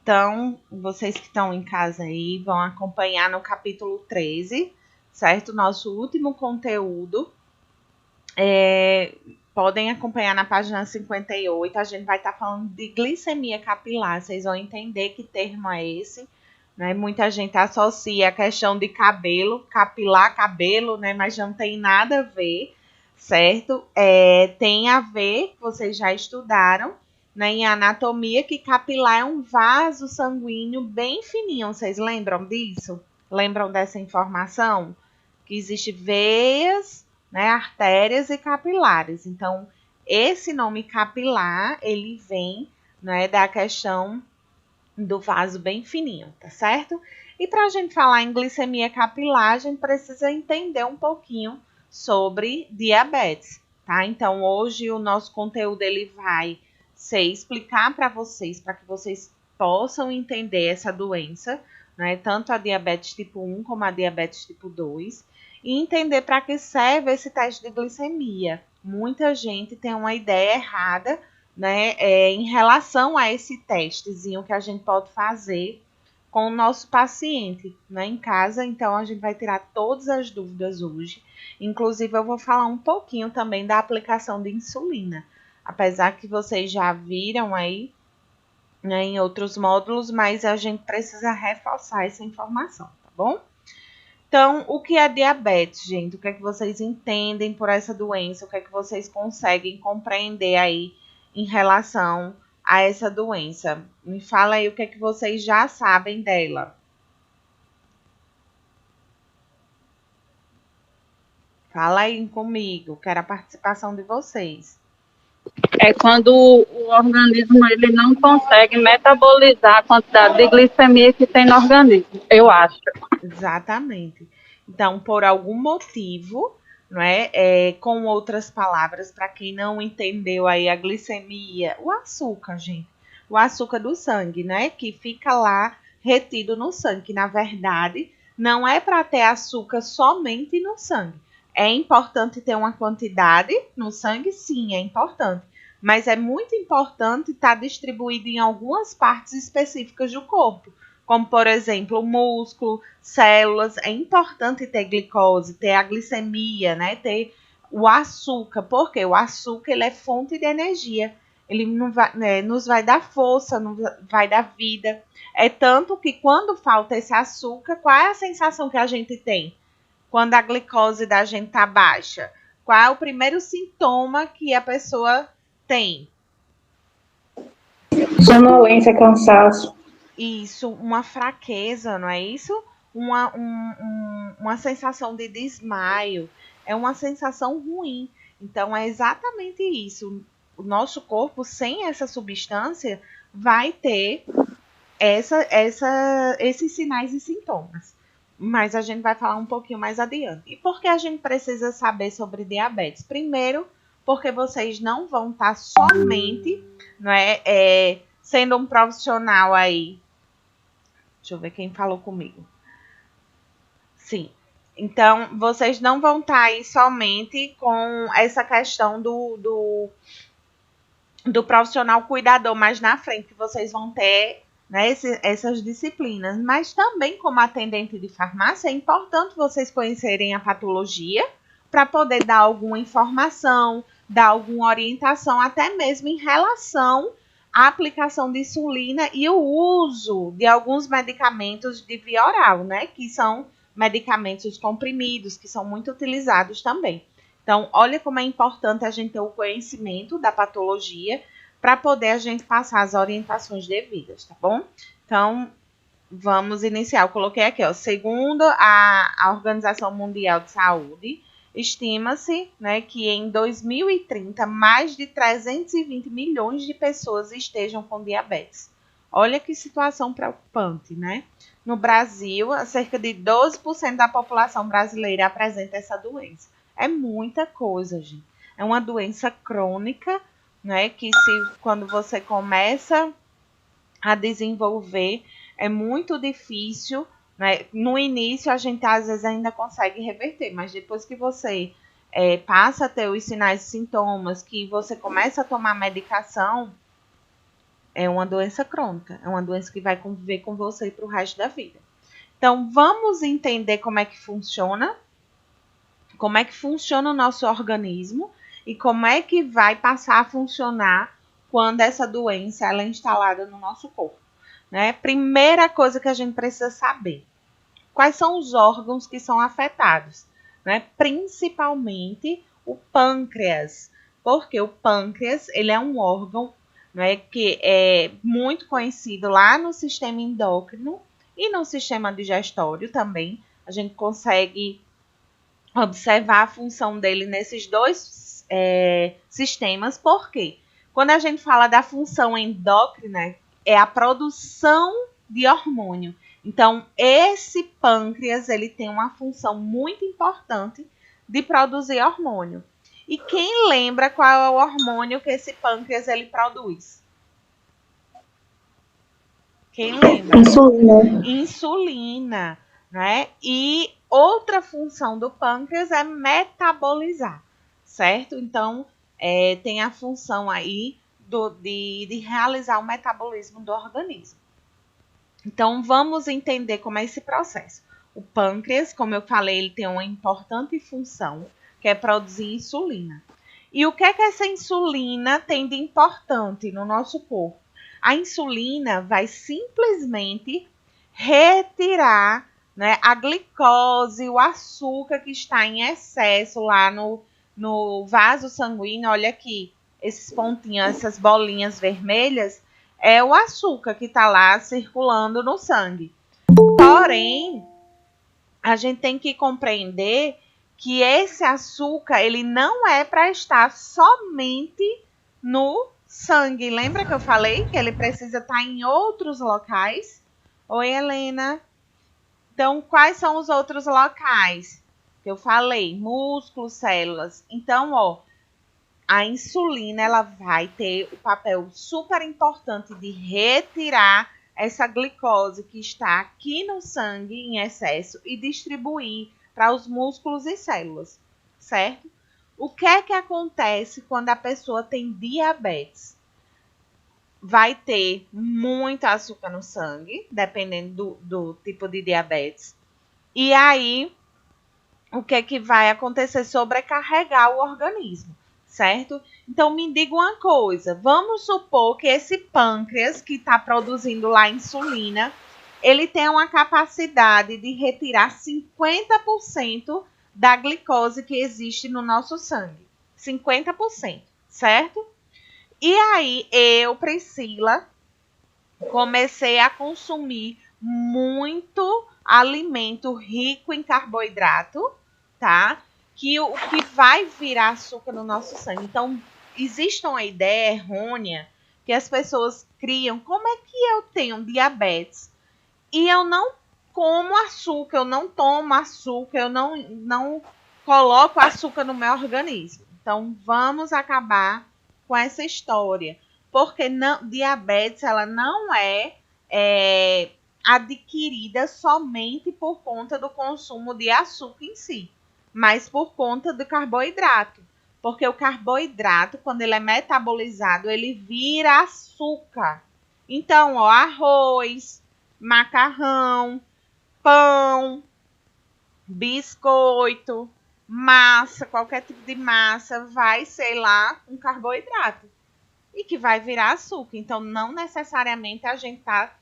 Então, vocês que estão em casa aí vão acompanhar no capítulo 13, certo? Nosso último conteúdo. Podem acompanhar na página 58. A gente vai estar falando de glicemia capilar. Vocês vão entender que termo é esse. Né? Muita gente associa a questão de cabelo, capilar, cabelo, né? Mas não tem nada a ver, certo? Tem a ver, vocês já estudaram, né, em anatomia, que capilar é um vaso sanguíneo bem fininho. Vocês lembram disso? Lembram dessa informação? Que existe veias, né, artérias e capilares. Então, esse nome capilar, ele vem, né, da questão do vaso bem fininho, tá certo? E para a gente falar em glicemia capilar, a gente precisa entender um pouquinho sobre diabetes, tá? Então, hoje o nosso conteúdo ele vai ser explicar para que vocês possam entender essa doença, né? Tanto a diabetes tipo 1 como a diabetes tipo 2, e entender para que serve esse teste de glicemia. Muita gente tem uma ideia errada, né, em relação a esse testezinho que a gente pode fazer com o nosso paciente, né, em casa. Então, a gente vai tirar todas as dúvidas hoje. Inclusive, eu vou falar um pouquinho também da aplicação de insulina. Apesar que vocês já viram aí, né, em outros módulos, mas a gente precisa reforçar essa informação, tá bom? Então, o que é diabetes, gente? O que é que vocês entendem por essa doença? O que é que vocês conseguem compreender aí em relação a essa doença? Me fala aí o que é que vocês já sabem dela. Fala aí comigo, quero a participação de vocês. É quando o organismo ele não consegue metabolizar a quantidade de glicemia que tem no organismo, eu acho. Exatamente. Então, por algum motivo, não é? Com outras palavras, para quem não entendeu aí a glicemia, o açúcar, gente. O açúcar do sangue, né? Que fica lá retido no sangue. Que, na verdade, não é para ter açúcar somente no sangue. É importante ter uma quantidade no sangue? Sim, é importante. Mas é muito importante estar distribuído em algumas partes específicas do corpo, como, por exemplo, o músculo, células. É importante ter glicose, ter a glicemia, né? Ter o açúcar, porque o açúcar ele é fonte de energia. Ele não vai, né, nos vai dar força, nos vai dar vida. É tanto que quando falta esse açúcar, qual é a sensação que a gente tem? Quando a glicose da gente está baixa? Qual é o primeiro sintoma que a pessoa tem? Sonolência, cansaço. Isso, uma fraqueza, não é isso? Uma sensação de desmaio, é uma sensação ruim. Então, é exatamente isso. O nosso corpo, sem essa substância, vai ter esses sinais e sintomas. Mas a gente vai falar um pouquinho mais adiante. E por que a gente precisa saber sobre diabetes? Primeiro, porque vocês não vão estar somente, não sendo um profissional aí. Deixa eu ver quem falou comigo. Sim. Então, vocês não vão estar aí somente com essa questão do profissional cuidador mais na frente, que vocês vão ter, né, essas disciplinas. Mas também, como atendente de farmácia, é importante vocês conhecerem a patologia para poder dar alguma informação, dar alguma orientação, até mesmo em relação à aplicação de insulina e o uso de alguns medicamentos de via oral, né, que são medicamentos comprimidos, que são muito utilizados também. Então, olha como é importante a gente ter o conhecimento da patologia para poder a gente passar as orientações devidas, tá bom? Então, vamos iniciar. Eu coloquei aqui, ó, segundo a Organização Mundial de Saúde, estima-se, né, que em 2030 mais de 320 milhões de pessoas estejam com diabetes. Olha que situação preocupante, né? No Brasil, cerca de 12% da população brasileira apresenta essa doença. É muita coisa, gente. É uma doença crônica, né? Que quando você começa a desenvolver, é muito difícil, né? No início a gente às vezes ainda consegue reverter, mas depois que você passa a ter os sinais e sintomas, que você começa a tomar medicação, É uma doença crônica, é uma doença que vai conviver com você para o resto da vida. Então, vamos entender como é que funciona o nosso organismo e como é que vai passar a funcionar quando essa doença ela é instalada no nosso corpo. Né? Primeira coisa que a gente precisa saber, quais são os órgãos que são afetados? Né? Principalmente o pâncreas, porque o pâncreas ele é um órgão, né, que é muito conhecido lá no sistema endócrino e no sistema digestório também. A gente consegue observar a função dele nesses dois sistemas, porque quando a gente fala da função endócrina, é a produção de hormônio. Então, esse pâncreas ele tem uma função muito importante de produzir hormônio. E quem lembra qual é o hormônio que esse pâncreas ele produz? Quem lembra? Insulina. Insulina, né? E outra função do pâncreas é metabolizar, certo? Então, tem a função aí de realizar o metabolismo do organismo. Então, vamos entender como é esse processo. O pâncreas, como eu falei, ele tem uma importante função, que é produzir insulina. E o que é que essa insulina tem de importante no nosso corpo? A insulina vai simplesmente retirar, né, a glicose, o açúcar que está em excesso lá no vaso sanguíneo. Olha aqui, esses pontinhos, essas bolinhas vermelhas, é o açúcar que está lá circulando no sangue. Porém, a gente tem que compreender que esse açúcar ele não é para estar somente no sangue. Lembra que eu falei que ele precisa estar em outros locais? Oi, Helena. Então, quais são os outros locais que eu falei? Músculos, células. Então, a insulina ela vai ter o papel super importante de retirar essa glicose que está aqui no sangue em excesso e distribuir para os músculos e células, certo? O que é que acontece quando a pessoa tem diabetes? Vai ter muito açúcar no sangue, dependendo do tipo de diabetes. E aí, o que é que vai acontecer? Sobrecarregar o organismo, certo? Então, me diga uma coisa. Vamos supor que esse pâncreas que está produzindo lá insulina, ele tem uma capacidade de retirar 50% da glicose que existe no nosso sangue. 50%, certo? E aí, eu, Priscila, comecei a consumir muito alimento rico em carboidrato, tá? Que o que vai virar açúcar no nosso sangue. Então, existe uma ideia errônea que as pessoas criam. Como é que eu tenho diabetes e eu não como açúcar, eu não tomo açúcar, eu não coloco açúcar no meu organismo? Então, vamos acabar com essa história. Porque diabetes ela não é adquirida somente por conta do consumo de açúcar em si, mas por conta do carboidrato. Porque o carboidrato, quando ele é metabolizado, ele vira açúcar. Então, arroz, macarrão, pão, biscoito, massa, qualquer tipo de massa vai ser lá um carboidrato e que vai virar açúcar. Então, não necessariamente a gente está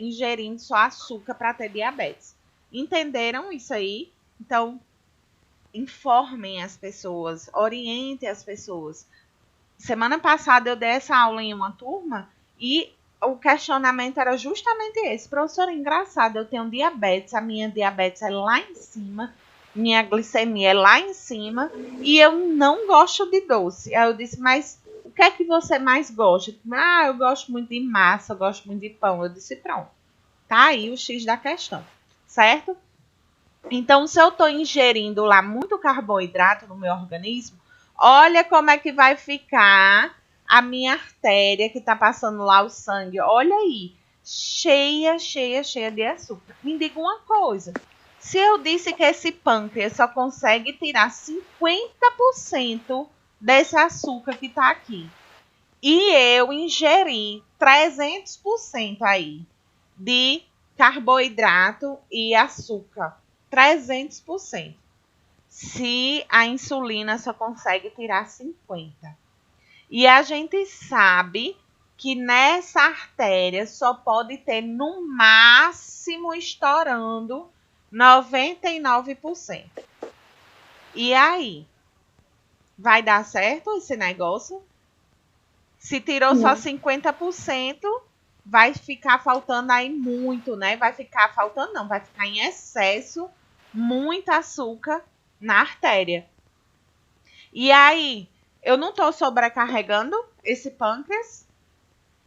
ingerindo só açúcar para ter diabetes. Entenderam isso aí? Então, informem as pessoas, orientem as pessoas. Semana passada eu dei essa aula em uma turma e o questionamento era justamente esse. Professora, engraçado, eu tenho diabetes, a minha diabetes é lá em cima, minha glicemia é lá em cima e eu não gosto de doce. Aí eu disse, mas o que é que você mais gosta? Ah, eu gosto muito de massa, eu gosto muito de pão. Eu disse, pronto, tá aí o X da questão, certo? Então, se eu estou ingerindo lá muito carboidrato no meu organismo, olha como é que vai ficar a minha artéria que está passando lá o sangue. Olha aí, cheia, cheia, cheia de açúcar. Me diga uma coisa. Se eu disse que esse pâncreas só consegue tirar 50% desse açúcar que está aqui, e eu ingeri 300% aí de carboidrato e açúcar. 300%. Se a insulina só consegue tirar 50%. E a gente sabe que nessa artéria só pode ter no máximo estourando 99%. E aí? Vai dar certo esse negócio? Se tirou só 50%, vai ficar faltando aí muito, né? Vai ficar faltando, não, vai ficar em excesso, muito açúcar na artéria. E aí, eu não estou sobrecarregando esse pâncreas?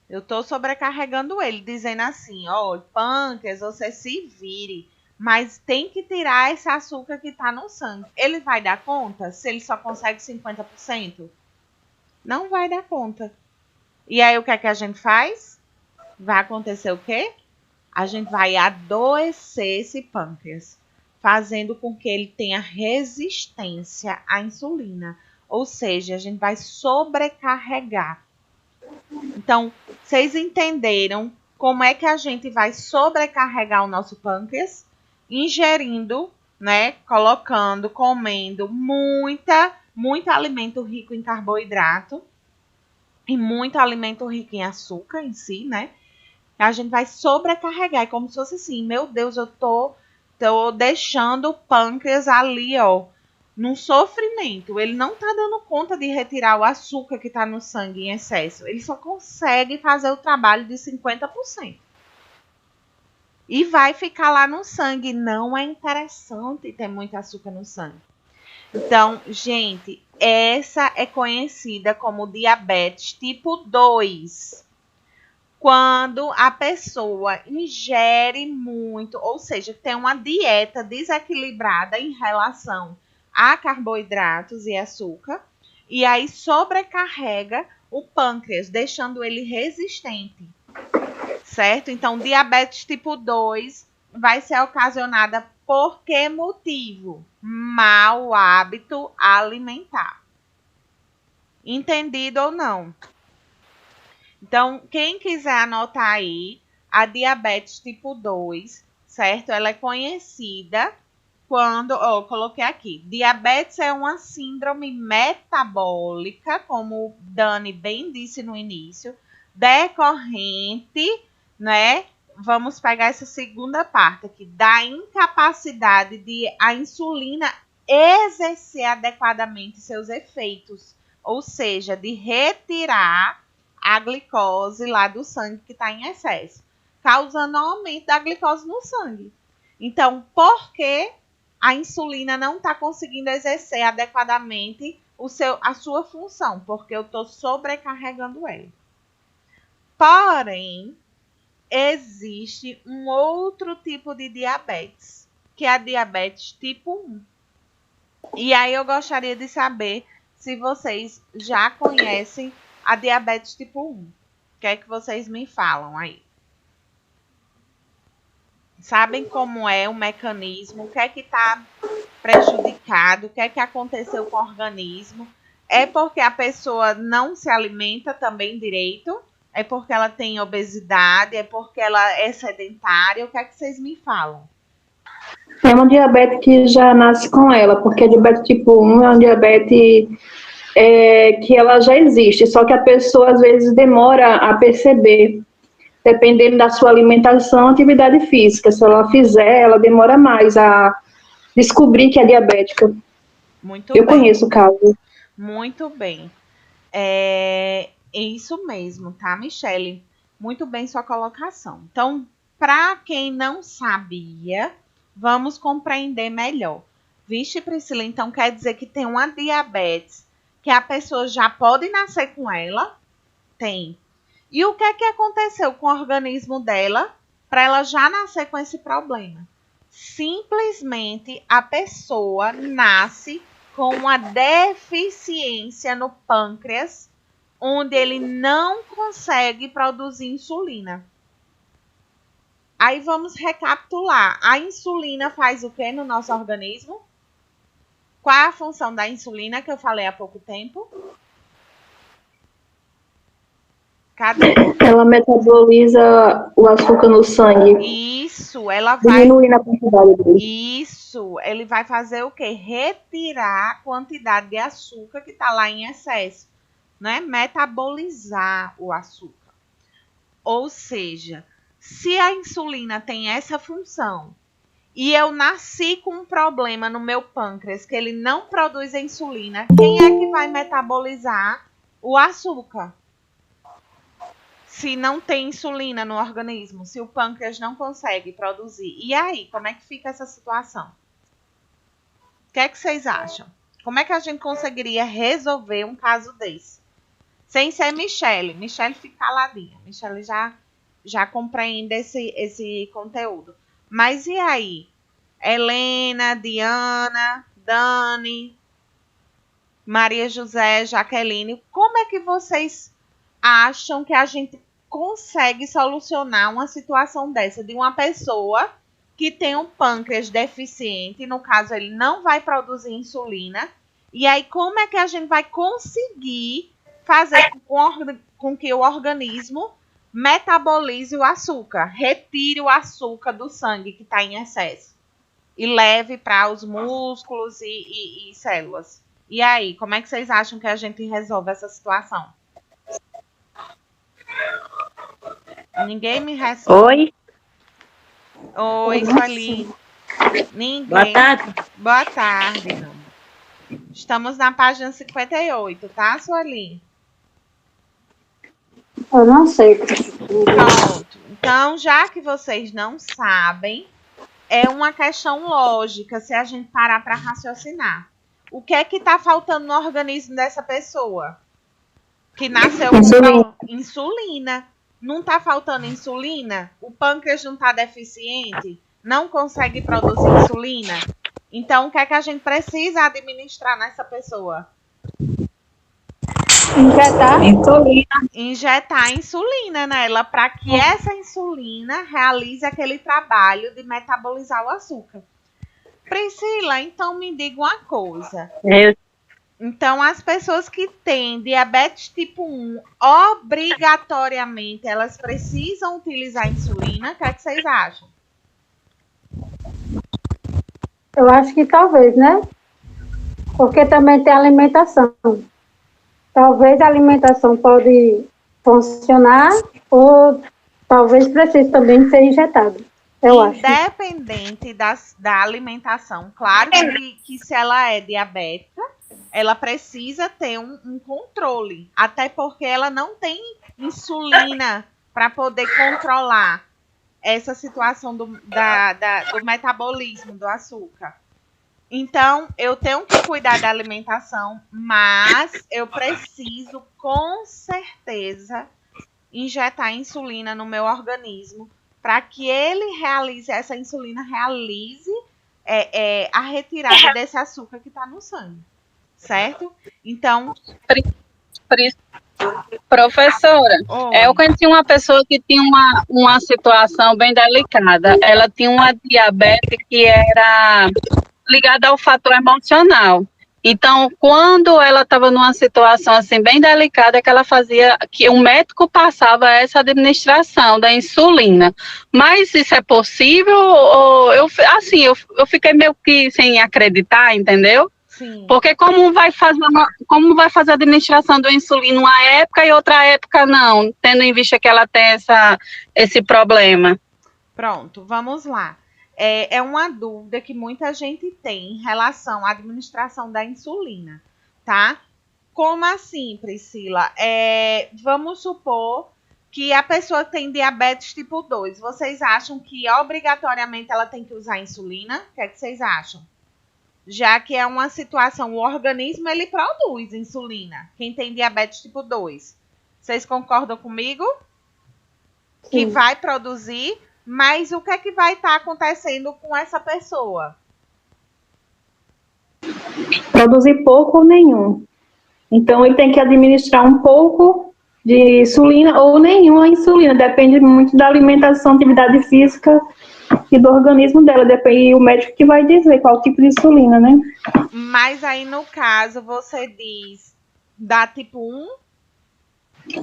Eu estou sobrecarregando ele, dizendo assim, ó, pâncreas, você se vire, mas tem que tirar esse açúcar que está no sangue. Ele vai dar conta se ele só consegue 50%? Não vai dar conta. E aí, o que é que a gente faz? Vai acontecer o quê? A gente vai adoecer esse pâncreas, fazendo com que ele tenha resistência à insulina. Ou seja, a gente vai sobrecarregar. Então, vocês entenderam como é que a gente vai sobrecarregar o nosso pâncreas? Ingerindo, né? Colocando, comendo muito alimento rico em carboidrato e muito alimento rico em açúcar em si, né? A gente vai sobrecarregar, é como se fosse assim, meu Deus, eu tô deixando o pâncreas ali, ó, num sofrimento. Ele não tá dando conta de retirar o açúcar que tá no sangue em excesso. Ele só consegue fazer o trabalho de 50%. E vai ficar lá no sangue. Não é interessante ter muito açúcar no sangue. Então, gente, essa é conhecida como diabetes tipo 2. Quando a pessoa ingere muito, ou seja, tem uma dieta desequilibrada em relação a carboidratos e açúcar, e aí sobrecarrega o pâncreas, deixando ele resistente, certo? Então, diabetes tipo 2 vai ser ocasionada por que motivo? Mau hábito alimentar. Entendido ou não? Então, quem quiser anotar aí, a diabetes tipo 2, certo? Ela é conhecida quando, coloquei aqui, diabetes é uma síndrome metabólica, como o Dani bem disse no início, decorrente, né? Vamos pegar essa segunda parte aqui, da incapacidade de a insulina exercer adequadamente seus efeitos, ou seja, de retirar a glicose lá do sangue que está em excesso, causando aumento da glicose no sangue. Então, por que a insulina não está conseguindo exercer adequadamente a sua função? Porque eu estou sobrecarregando ela. Porém, existe um outro tipo de diabetes, que é a diabetes tipo 1. E aí eu gostaria de saber se vocês já conhecem a diabetes tipo 1. O que é que vocês me falam aí? Sabem como é o mecanismo? O que é que está prejudicado? O que é que aconteceu com o organismo? É porque a pessoa não se alimenta também direito? É porque ela tem obesidade? É porque ela é sedentária? O que é que vocês me falam? É uma diabetes que já nasce com ela, porque a diabetes tipo 1 é uma diabetes que ela já existe, só que a pessoa às vezes demora a perceber, dependendo da sua alimentação, atividade física. Se ela fizer, ela demora mais a descobrir que é diabética. Muito Eu bem. conheço o caso. Muito bem. É isso mesmo, tá, Michele? Muito bem sua colocação. Então, para quem não sabia, vamos compreender melhor. Vixe, Priscila, então quer dizer que tem uma diabetes que a pessoa já pode nascer com ela? Tem. E o que é que aconteceu com o organismo dela para ela já nascer com esse problema? Simplesmente a pessoa nasce com uma deficiência no pâncreas, onde ele não consegue produzir insulina. Aí vamos recapitular. A insulina faz o que no nosso organismo? Qual é a função da insulina que eu falei há pouco tempo? Cadê? Ela metaboliza o açúcar no sangue, Isso, ela vai. diminuindo a quantidade dele. Isso, ele vai fazer o quê? Retirar a quantidade de açúcar que está lá em excesso, né? Metabolizar o açúcar. Ou seja, se a insulina tem essa função e eu nasci com um problema no meu pâncreas que ele não produz a insulina, quem é que vai metabolizar o açúcar? Se não tem insulina no organismo, se o pâncreas não consegue produzir. E aí, como é que fica essa situação? O que é que vocês acham? Como é que a gente conseguiria resolver um caso desse? Sem ser Michele. Michele fica caladinha. Michele já compreende esse conteúdo. Mas e aí? Helena, Diana, Dani, Maria José, Jaqueline, como é que vocês acham que a gente consegue solucionar uma situação dessa de uma pessoa que tem um pâncreas deficiente, no caso ele não vai produzir insulina, e aí como é que a gente vai conseguir fazer com que o organismo metabolize o açúcar, retire o açúcar do sangue que está em excesso e leve para os músculos e células? E aí, como é que vocês acham que a gente resolve essa situação? Ninguém me responde. Oi, Sueli. Ninguém. Boa tarde. Boa tarde. Estamos na página 58, tá, Sueli? Eu não sei. Pronto. Então, já que vocês não sabem, é uma questão lógica se a gente parar para raciocinar. O que é que está faltando no organismo dessa pessoa? Que nasceu com insulina. Não está faltando insulina? O pâncreas não está deficiente? Não consegue produzir insulina? Então, o que é que a gente precisa administrar nessa pessoa? Injetar insulina nela, para que essa insulina realize aquele trabalho de metabolizar o açúcar. Priscila, então me diga uma coisa. Então, as pessoas que têm diabetes tipo 1, obrigatoriamente, elas precisam utilizar insulina? O que é que vocês acham? Eu acho que talvez, né? Porque também tem alimentação. Talvez a alimentação pode funcionar ou talvez precise também ser injetado. Eu acho. Independente da alimentação. Claro que se ela é diabética, ela precisa ter um controle. Até porque ela não tem insulina para poder controlar essa situação do metabolismo do açúcar. Então, eu tenho que cuidar da alimentação, mas eu preciso, com certeza, injetar insulina no meu organismo para que ele realize, essa insulina realize a retirada desse açúcar que está no sangue. Certo? Então... Professora, eu conheci uma pessoa que tinha uma situação bem delicada. Ela tinha uma diabetes que era ligada ao fator emocional. Então, quando ela estava numa situação assim bem delicada, que ela fazia, que o médico passava essa administração da insulina. Mas isso é possível? Ou eu fiquei meio que sem acreditar, entendeu? Sim. Porque como vai fazer a administração da insulina uma época e outra época não, tendo em vista que ela tem esse problema? Pronto, vamos lá. É uma dúvida que muita gente tem em relação à administração da insulina, tá? Como assim, Priscila? Vamos supor que a pessoa tem diabetes tipo 2. Vocês acham que obrigatoriamente ela tem que usar insulina? O que é que vocês acham? Já que é uma situação, o organismo ele produz insulina. Quem tem diabetes tipo 2. Vocês concordam comigo? Sim. Que vai produzir, mas o que é que vai estar acontecendo com essa pessoa? Produzir pouco ou nenhum. Então, ele tem que administrar um pouco de insulina ou nenhuma insulina. Depende muito da alimentação, atividade física e do organismo dela. Depende o médico que vai dizer qual tipo de insulina, né? Mas aí, no caso, você diz da tipo 1?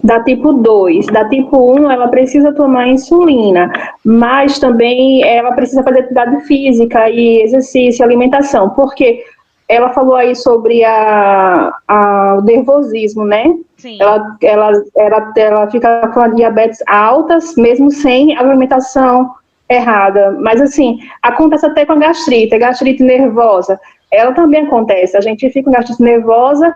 Da tipo 2. Da tipo 1, ela precisa tomar insulina, mas também ela precisa fazer atividade física e exercício, alimentação, porque ela falou aí sobre o nervosismo, né? Sim. Ela fica com a diabetes altas, mesmo sem alimentação errada. Mas, assim, acontece até com a gastrite nervosa. Ela também acontece. A gente fica com gastrite nervosa,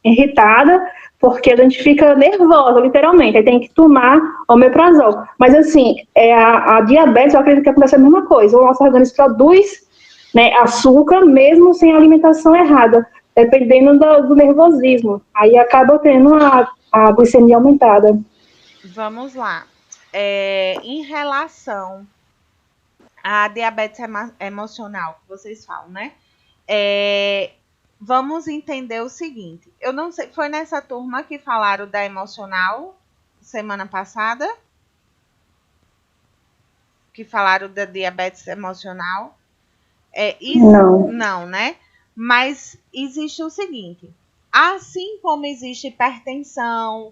irritada, porque a gente fica nervosa, literalmente, aí tem que tomar omeprazol. Mas, assim, a diabetes, eu acredito que acontece a mesma coisa. O nosso organismo produz, né, açúcar, mesmo sem alimentação errada, dependendo do nervosismo. Aí acaba tendo a glicemia aumentada. Vamos lá. Em relação à diabetes emocional, que vocês falam, né? Vamos entender o seguinte. Eu não sei, foi nessa turma que falaram da emocional semana passada? Que falaram da diabetes emocional? Não, né? Mas existe o seguinte: assim como existe hipertensão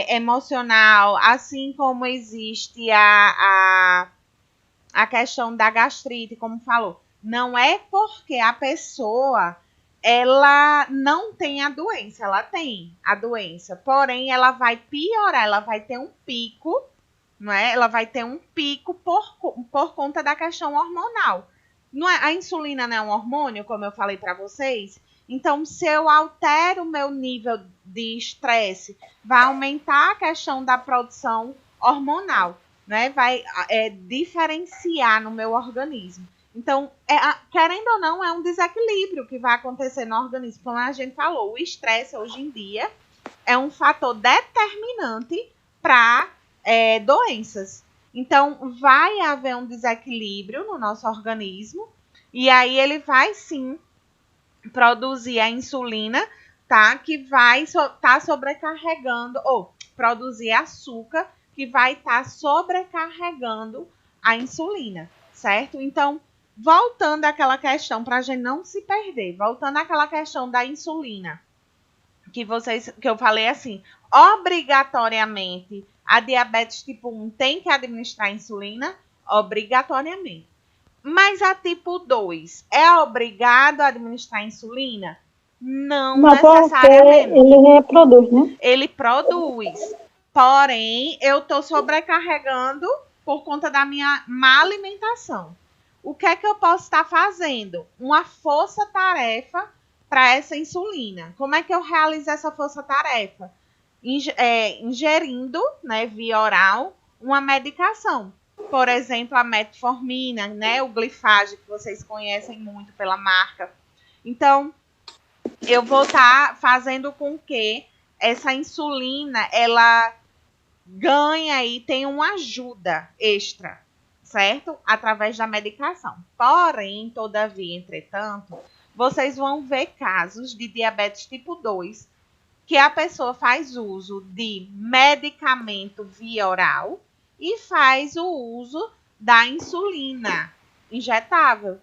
emocional, assim como existe a questão da gastrite, como falou, não é porque a pessoa ela não tem a doença, ela tem a doença, porém ela vai piorar, ela vai ter um pico, não é? Ela vai ter um pico por conta da questão hormonal. Não é, a insulina não é um hormônio, como eu falei para vocês? Então, se eu altero o meu nível de estresse, vai aumentar a questão da produção hormonal, né? Vai diferenciar no meu organismo. Então, querendo ou não, é um desequilíbrio que vai acontecer no organismo. Como a gente falou, o estresse hoje em dia é um fator determinante para doenças. Então, vai haver um desequilíbrio no nosso organismo e aí ele vai sim produzir a insulina, tá? Que vai estar sobrecarregando, ou produzir açúcar, que vai estar sobrecarregando a insulina, certo? Então, voltando àquela questão, para a gente não se perder, voltando àquela questão da insulina, que eu falei assim, obrigatoriamente a diabetes tipo 1 tem que administrar insulina, obrigatoriamente. Mas a tipo 2 é obrigado a administrar insulina? Não necessariamente. Ele reproduz, né? Ele produz. Porém, eu estou sobrecarregando por conta da minha má alimentação. O que é que eu posso estar fazendo? Uma força-tarefa para essa insulina. Como é que eu realizo essa força-tarefa? Ingerindo, né, via oral, uma medicação. Por exemplo, a metformina, né, o glifage, que vocês conhecem muito pela marca. Então, eu vou estar fazendo com que essa insulina, ela ganha e tenha uma ajuda extra, certo? Através da medicação. Porém, todavia, entretanto, vocês vão ver casos de diabetes tipo 2 que a pessoa faz uso de medicamento via oral e faz o uso da insulina injetável.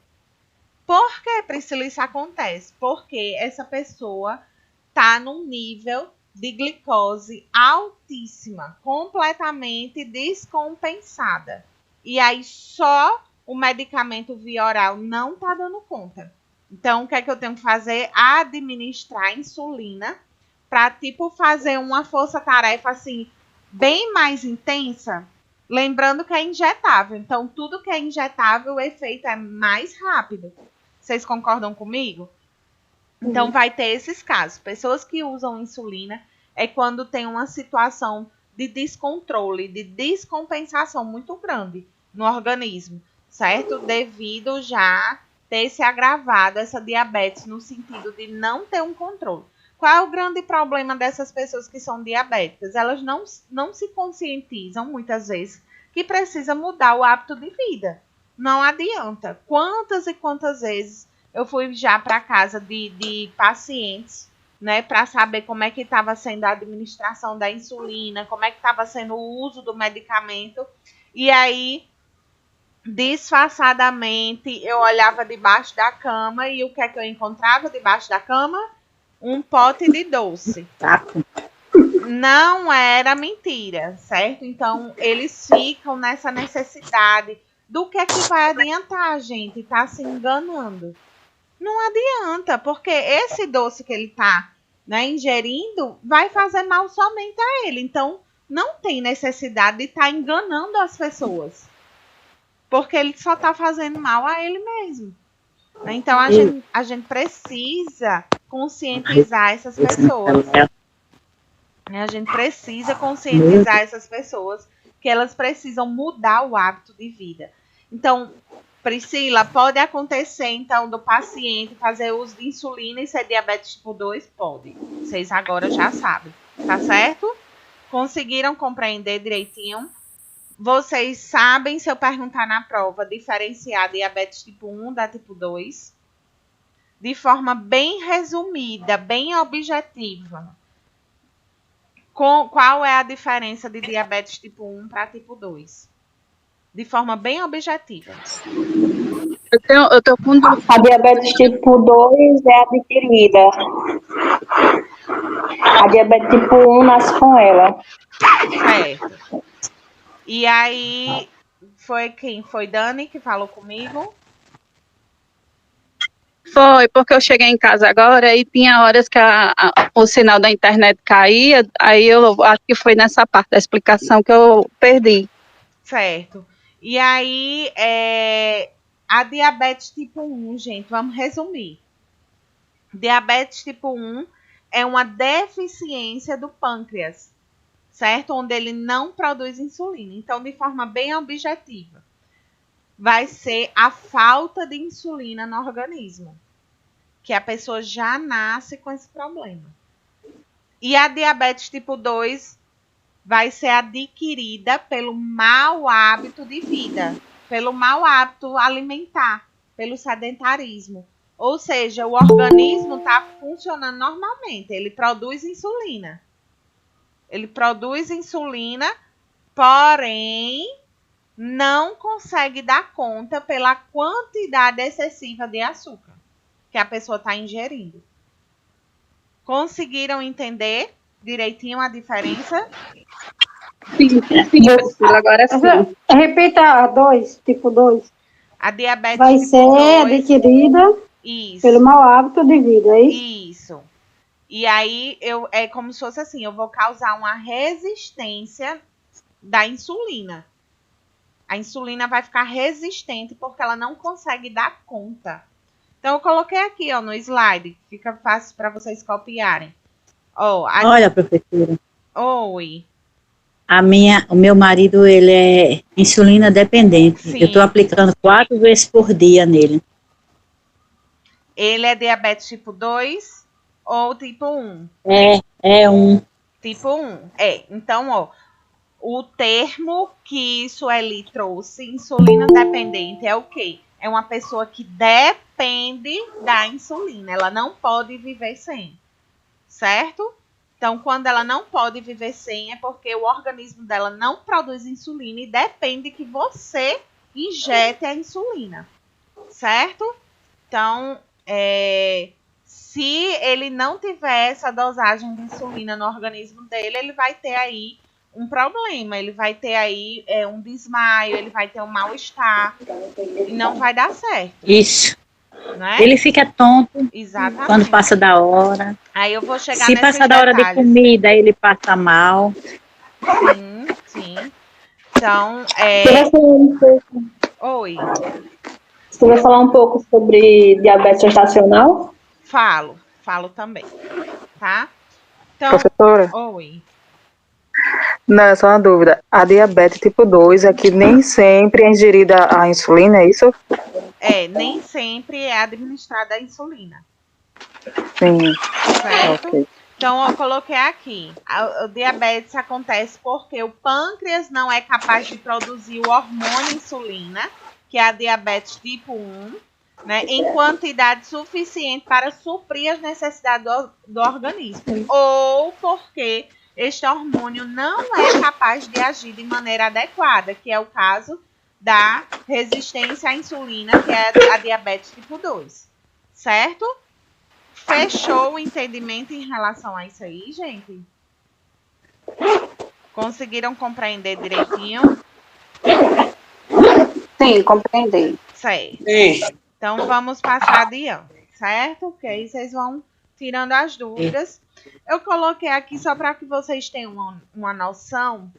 Por que, Priscila, isso acontece? Porque essa pessoa está num nível de glicose altíssima, completamente descompensada. E aí só o medicamento via oral não está dando conta. Então, o que é que eu tenho que fazer? Administrar insulina para, tipo, fazer uma força-tarefa, assim, bem mais intensa. Lembrando que é injetável. Então, tudo que é injetável, o efeito é mais rápido. Vocês concordam comigo? Então, vai ter esses casos. Pessoas que usam insulina é quando tem uma situação de descontrole, de descompensação muito grande no organismo, certo? Devido já ter se agravado essa diabetes no sentido de não ter um controle. Qual é o grande problema dessas pessoas que são diabéticas? Elas não se conscientizam, muitas vezes, que precisa mudar o hábito de vida. Não adianta. Quantas e quantas vezes eu fui já para casa de pacientes, né, para saber como é que estava sendo a administração da insulina, como é que estava sendo o uso do medicamento. E aí, disfarçadamente, eu olhava debaixo da cama e o que é que eu encontrava debaixo da cama? um pote de doce. Saco. Não era mentira, certo? Então, eles ficam nessa necessidade do que é que vai adiantar a gente tá se enganando. Não adianta, porque esse doce que ele tá, né, ingerindo vai fazer mal somente a ele. Então, não tem necessidade de estar enganando as pessoas, porque ele só está fazendo mal a ele mesmo. Então, a gente precisa conscientizar essas pessoas. A gente precisa conscientizar essas pessoas que elas precisam mudar o hábito de vida. Então, Priscila, pode acontecer, então, do paciente fazer uso de insulina e ser diabetes tipo 2? Pode. Vocês agora já sabem, tá certo? Conseguiram compreender direitinho? Vocês sabem, se eu perguntar na prova, diferenciar diabetes tipo 1 da tipo 2? De forma bem resumida, bem objetiva. Qual é a diferença de diabetes tipo 1 para tipo 2? De forma bem objetiva. Eu tô com dúvida. A diabetes tipo 2 é adquirida. A diabetes tipo 1 nasce com ela. Certo. E aí, foi quem? Foi Dani que falou comigo? Foi, porque eu cheguei em casa agora e tinha horas que o sinal da internet caía, aí eu acho que foi nessa parte da explicação que eu perdi. Certo. E aí, a diabetes tipo 1, gente, vamos resumir. Diabetes tipo 1 é uma deficiência do pâncreas, certo? Onde ele não produz insulina. Então, de forma bem objetiva, vai ser a falta de insulina no organismo, que a pessoa já nasce com esse problema. E a diabetes tipo 2 vai ser adquirida pelo mau hábito de vida, pelo mau hábito alimentar, pelo sedentarismo. Ou seja, o organismo está funcionando normalmente, ele produz insulina. Ele produz insulina, porém não consegue dar conta pela quantidade excessiva de açúcar que a pessoa está ingerindo. Conseguiram entender direitinho a diferença? Sim, Priscila, agora sim. Repita a 2, tipo 2. A diabetes Vai tipo ser 2, adquirida isso, pelo mau hábito de vida, é isso? isso. E aí é como se fosse assim, eu vou causar uma resistência da insulina. A insulina vai ficar resistente porque ela não consegue dar conta. Então, eu coloquei aqui, ó, no slide. Fica fácil para vocês copiarem. Olha, professora. Oi. O meu marido, ele é insulina dependente. Sim. Eu estou aplicando 4 vezes por dia nele. Ele é diabetes tipo 2 ou tipo 1? É um. Tipo 1. Então, ó, o termo que Sueli trouxe, insulina dependente, é o quê? É uma pessoa que depende da insulina. Ela não pode viver sem. Certo? Então, quando ela não pode viver sem, é porque o organismo dela não produz insulina e depende que você injete a insulina. Certo? Então, se ele não tiver essa dosagem de insulina no organismo dele, ele vai ter aí um problema, ele vai ter aí um desmaio, ele vai ter um mal-estar e não vai dar certo. Isso. Né? Ele fica tonto. Exatamente. Quando passa da hora. Aí eu vou chegar Se passar da hora de comida, ele passa mal. Sim. Então, Oi. Você vai falar um pouco sobre diabetes gestacional? Falo também. Tá? Então, professora? Oi. Não, é só uma dúvida. A diabetes tipo 2 é que nem sempre é ingerida a insulina, é isso? Nem sempre é administrada a insulina. Sim. Certo? Okay. Então, eu coloquei aqui. O diabetes acontece porque o pâncreas não é capaz de produzir o hormônio insulina, que é a diabetes tipo 1, né, em quantidade suficiente para suprir as necessidades do organismo. Ou porque este hormônio não é capaz de agir de maneira adequada, que é o caso da resistência à insulina, que é a diabetes tipo 2. Certo? Fechou o entendimento em relação a isso aí, gente? Conseguiram compreender direitinho? Sim, compreendi. Certo. Sim. Então, vamos passar adiante, certo? Porque aí vocês vão tirando as dúvidas. Eu coloquei aqui só para que vocês tenham uma noção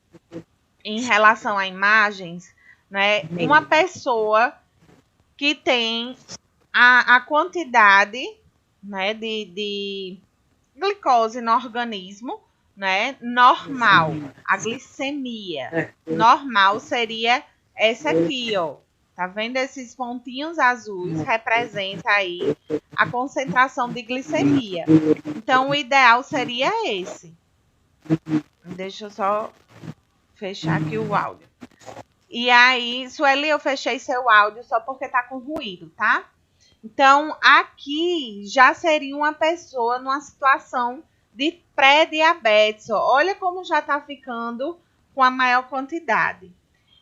em relação a imagens, né? Uma pessoa que tem a quantidade, né, de glicose no organismo, né, normal, a glicemia normal seria essa aqui, ó. Tá vendo esses pontinhos azuis? Representa aí a concentração de glicemia. Então, o ideal seria esse. Deixa eu só fechar aqui o áudio. E aí, Sueli, eu fechei seu áudio só porque tá com ruído, tá? Então, aqui já seria uma pessoa numa situação de pré-diabetes. Olha como já tá ficando com a maior quantidade.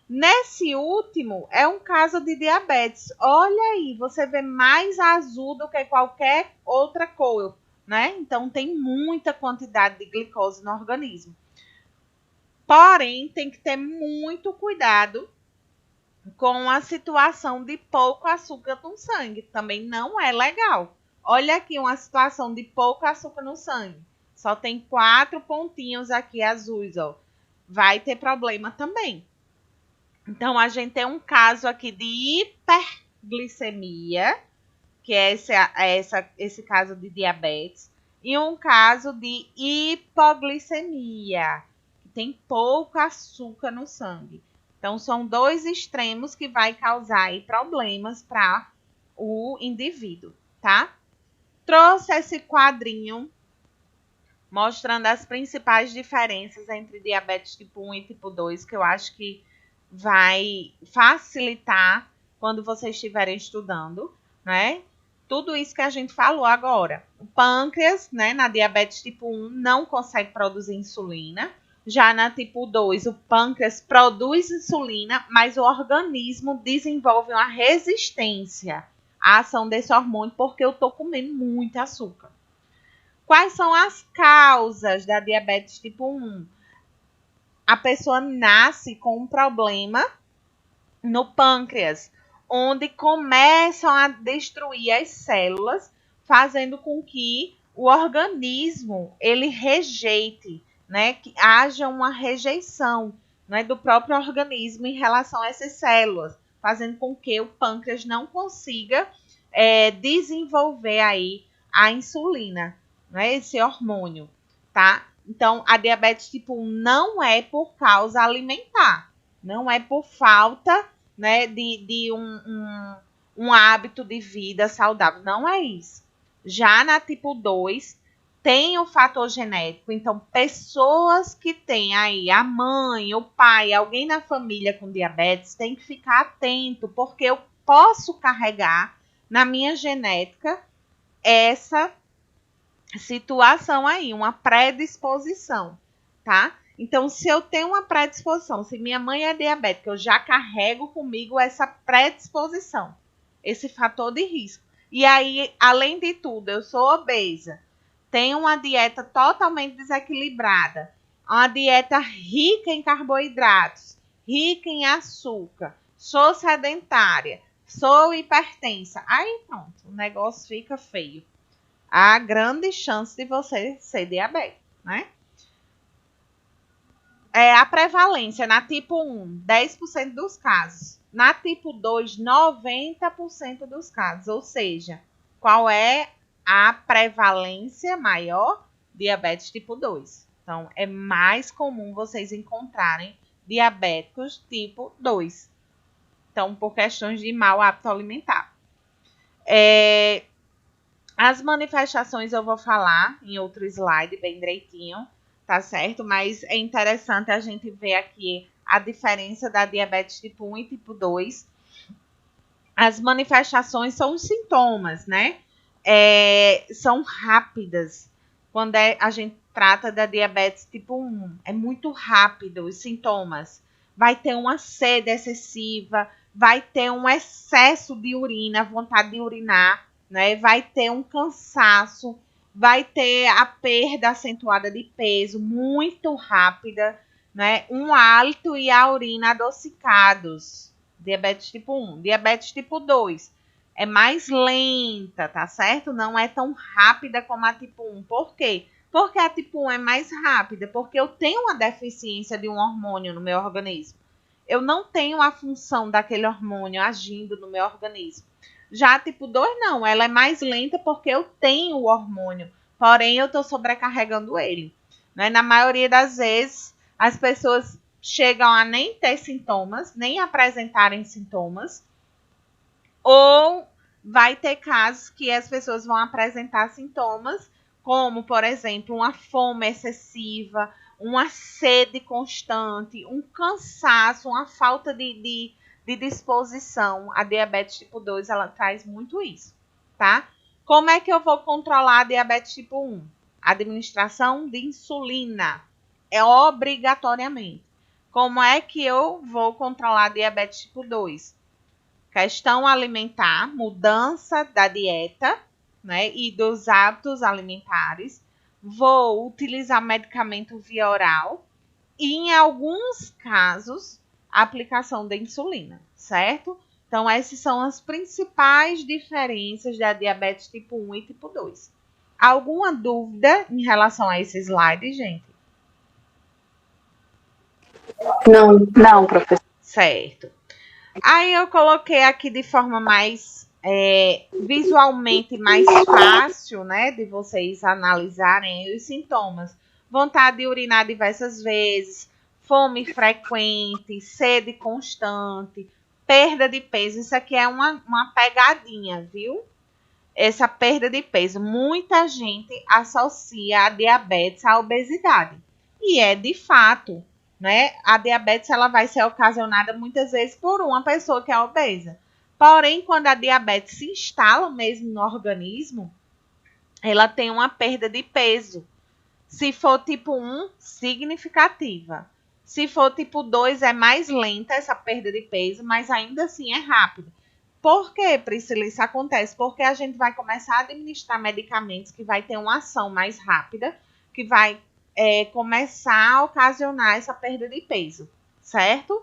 Nesse último, é um caso de diabetes. Olha aí, você vê mais azul do que qualquer outra cor, né? Então, tem muita quantidade de glicose no organismo. Porém, tem que ter muito cuidado com a situação de pouco açúcar no sangue. Também não é legal. Olha aqui uma situação de pouco açúcar no sangue. Só tem 4 pontinhos aqui azuis, ó. Vai ter problema também. Então, a gente tem um caso aqui de hiperglicemia, que é esse caso de diabetes, e um caso de hipoglicemia, que tem pouco açúcar no sangue. Então, são 2 extremos que vai causar aí problemas para o indivíduo, tá? Trouxe esse quadrinho mostrando as principais diferenças entre diabetes tipo 1 e tipo 2, que eu acho que vai facilitar quando vocês estiverem estudando, né? Tudo isso que a gente falou agora. O pâncreas, né, na diabetes tipo 1, não consegue produzir insulina. Já na tipo 2, o pâncreas produz insulina, mas o organismo desenvolve uma resistência à ação desse hormônio porque eu estou comendo muito açúcar. Quais são as causas da diabetes tipo 1? A pessoa nasce com um problema no pâncreas, onde começam a destruir as células, fazendo com que o organismo ele rejeite, né, que haja uma rejeição, né, do próprio organismo em relação a essas células, fazendo com que o pâncreas não consiga desenvolver aí a insulina, né, esse hormônio, tá? Então, a diabetes tipo 1 não é por causa alimentar, não é por falta, né, de um hábito de vida saudável, não é isso. Já na tipo 2, tem o fator genético, então pessoas que têm aí a mãe, o pai, alguém na família com diabetes, tem que ficar atento, porque eu posso carregar na minha genética essa situação aí, uma predisposição, tá? Então, se eu tenho uma predisposição, se minha mãe é diabética, eu já carrego comigo essa predisposição, esse fator de risco. E aí, além de tudo, eu sou obesa, tenho uma dieta totalmente desequilibrada, uma dieta rica em carboidratos, rica em açúcar, sou sedentária, sou hipertensa. Aí, pronto, o negócio fica feio. Há grande chance de você ser diabético, né? A prevalência na tipo 1, 10% dos casos. Na tipo 2, 90% dos casos. Ou seja, qual é a prevalência maior? Diabetes tipo 2. Então, é mais comum vocês encontrarem diabéticos tipo 2. Então, por questões de mau hábito alimentar. As manifestações eu vou falar em outro slide bem direitinho, tá certo? Mas é interessante a gente ver aqui a diferença da diabetes tipo 1 e tipo 2. As manifestações são os sintomas, né? São rápidas. Quando a gente trata da diabetes tipo 1, é muito rápido os sintomas. Vai ter uma sede excessiva, vai ter um excesso de urina, vontade de urinar, né? Vai ter um cansaço, vai ter a perda acentuada de peso muito rápida, né? Um hálito e a urina adocicados. Diabetes tipo 1. Diabetes tipo 2 é mais lenta, tá certo? Não é tão rápida como a tipo 1. Por quê? Porque a tipo 1 é mais rápida, porque eu tenho uma deficiência de um hormônio no meu organismo. Eu não tenho a função daquele hormônio agindo no meu organismo. Já a tipo 2 não, ela é mais lenta porque eu tenho o hormônio, porém eu estou sobrecarregando ele. Né? Na maioria das vezes, as pessoas chegam a nem ter sintomas, nem apresentarem sintomas, ou vai ter casos que as pessoas vão apresentar sintomas, como, por exemplo, uma fome excessiva, uma sede constante, um cansaço, uma falta de disposição. A diabetes tipo 2, ela traz muito isso, tá? Como é que eu vou controlar a diabetes tipo 1? Administração de insulina. É obrigatoriamente. Como é que eu vou controlar a diabetes tipo 2? Questão alimentar, mudança da dieta, né, e dos hábitos alimentares. Vou utilizar medicamento via oral e, em alguns casos, a aplicação da insulina, certo? Então, essas são as principais diferenças da diabetes tipo 1 e tipo 2. Alguma dúvida em relação a esse slide, gente? Não, professor. Certo. Aí eu coloquei aqui de forma mais visualmente mais fácil, né, de vocês analisarem os sintomas. Vontade de urinar diversas vezes, fome frequente, sede constante, perda de peso. Isso aqui é uma pegadinha, viu? Essa perda de peso. Muita gente associa a diabetes à obesidade. E é de fato. Né? A diabetes ela vai ser ocasionada muitas vezes por uma pessoa que é obesa. Porém, quando a diabetes se instala mesmo no organismo, ela tem uma perda de peso. Se for tipo 1, significativa. Se for tipo 2, é mais lenta essa perda de peso, mas ainda assim é rápida. Por que, Priscila, isso acontece? Porque a gente vai começar a administrar medicamentos que vai ter uma ação mais rápida, que vai começar a ocasionar essa perda de peso, certo?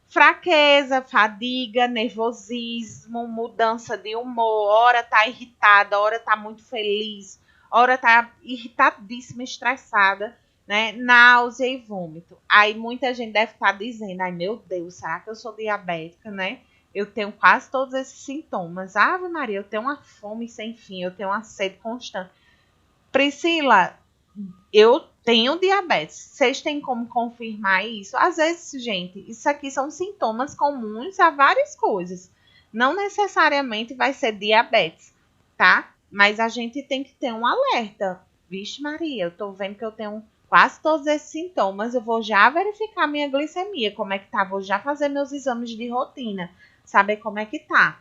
Fraqueza, fadiga, nervosismo, mudança de humor, hora tá irritada, hora tá muito feliz, hora tá irritadíssima, estressada, né? Náusea e vômito. Aí muita gente deve estar dizendo, ai meu Deus, será que eu sou diabética, né? Eu tenho quase todos esses sintomas. Ave Maria, eu tenho uma fome sem fim, eu tenho uma sede constante. Priscila, eu tenho diabetes. Vocês têm como confirmar isso? Às vezes, gente, isso aqui são sintomas comuns a várias coisas. Não necessariamente vai ser diabetes, tá? Mas a gente tem que ter um alerta. Vixe Maria, eu tô vendo que eu tenho quase todos esses sintomas. Eu vou já verificar minha glicemia, como é que tá. Vou já fazer meus exames de rotina, saber como é que tá.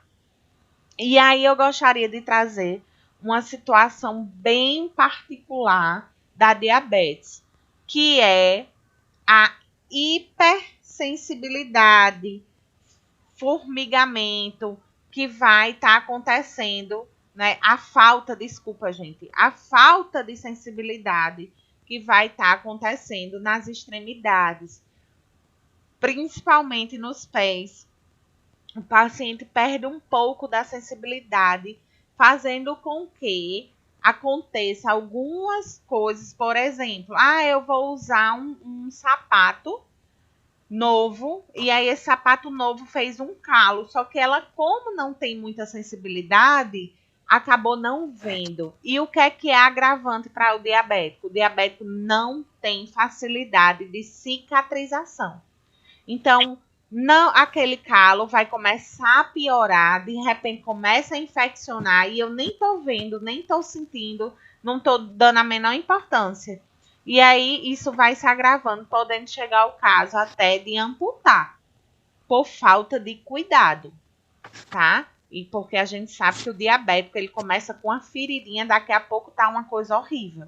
E aí eu gostaria de trazer uma situação bem particular da diabetes, que é a hipersensibilidade, formigamento que vai estar acontecendo, né? A falta de sensibilidade que vai estar acontecendo nas extremidades, principalmente nos pés. O paciente perde um pouco da sensibilidade, fazendo com que aconteça algumas coisas. Por exemplo, eu vou usar um sapato novo, e aí esse sapato novo fez um calo, só que ela, como não tem muita sensibilidade, acabou não vendo. E o que é agravante para o diabético? O diabético não tem facilidade de cicatrização. Então, não, aquele calo vai começar a piorar, de repente começa a infeccionar e eu nem tô vendo, nem tô sentindo, não tô dando a menor importância. E aí isso vai se agravando, podendo chegar ao caso até de amputar, por falta de cuidado, tá? E porque a gente sabe que o diabético, ele começa com uma feridinha, daqui a pouco tá uma coisa horrível.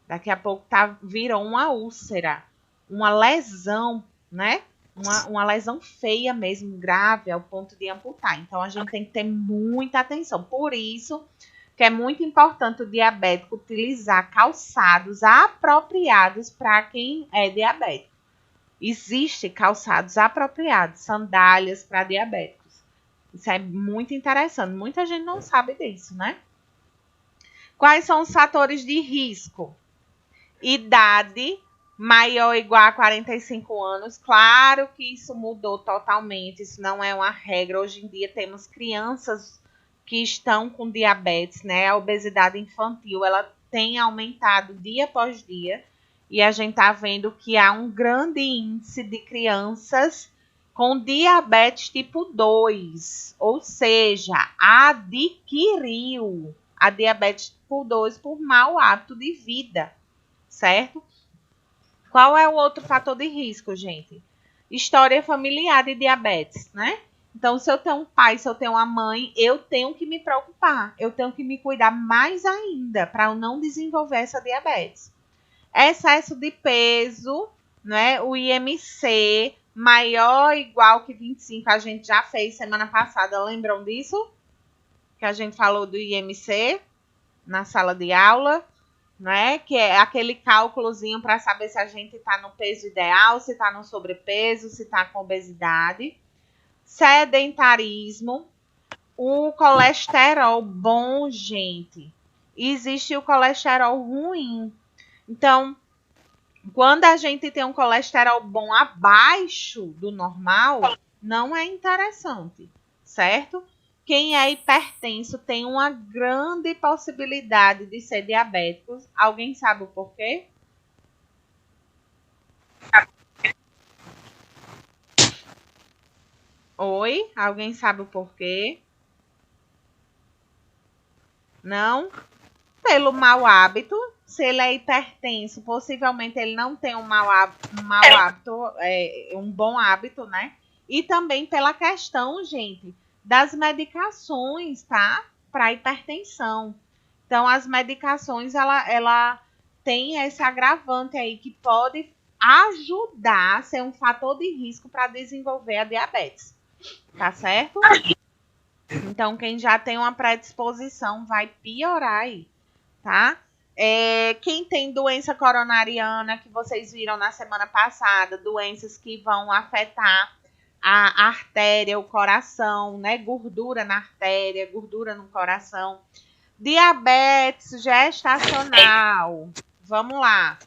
Daqui a pouco virou uma úlcera, uma lesão, né? uma lesão feia mesmo, grave, ao ponto de amputar. Então, a gente tem que ter muita atenção. Por isso que é muito importante o diabético utilizar calçados apropriados para quem é diabético. Existem calçados apropriados, sandálias para diabéticos. Isso é muito interessante. Muita gente não sabe disso, né? Quais são os fatores de risco? Idade maior ou igual a 45 anos. Claro que isso mudou totalmente. Isso não é uma regra. Hoje em dia temos crianças que estão com diabetes, né? A obesidade infantil, ela tem aumentado dia após dia. E a gente está vendo que há um grande índice de crianças com diabetes tipo 2. Ou seja, adquiriu a diabetes tipo 2 por mau hábito de vida, certo? Qual é o outro fator de risco, gente? História familiar de diabetes, né? Então, se eu tenho um pai, se eu tenho uma mãe, eu tenho que me preocupar. Eu tenho que me cuidar mais ainda para eu não desenvolver essa diabetes. Excesso de peso, né? O IMC maior ou igual que 25, a gente já fez semana passada, lembram disso? Que a gente falou do IMC na sala de aula, né? Que é aquele cálculozinho para saber se a gente está no peso ideal, se está no sobrepeso, se está com obesidade. Sedentarismo, o colesterol bom, gente. Existe o colesterol ruim. Então, quando a gente tem um colesterol bom abaixo do normal, não é interessante, certo? Quem é hipertenso tem uma grande possibilidade de ser diabético. Alguém sabe o porquê? Oi? Alguém sabe o porquê? Não? Pelo mau hábito. Se ele é hipertenso, possivelmente ele não tem um mau hábito, um bom hábito, né? E também pela questão, gente, das medicações, tá? Para hipertensão. Então, as medicações, ela tem esse agravante aí que pode ajudar a ser um fator de risco para desenvolver a diabetes. Tá certo? Então, quem já tem uma predisposição vai piorar aí, tá? Quem tem doença coronariana, que vocês viram na semana passada, doenças que vão afetar a artéria, o coração, né? Gordura na artéria, gordura no coração. Diabetes gestacional. Vamos lá.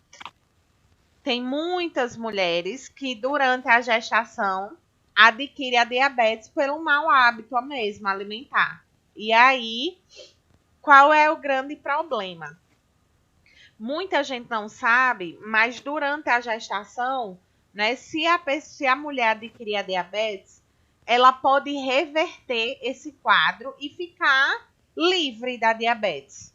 Tem muitas mulheres que durante a gestação adquirem a diabetes pelo mau hábito mesmo alimentar. E aí, qual é o grande problema? Muita gente não sabe, mas durante a gestação, né, se a mulher adquirir a diabetes, ela pode reverter esse quadro e ficar livre da diabetes,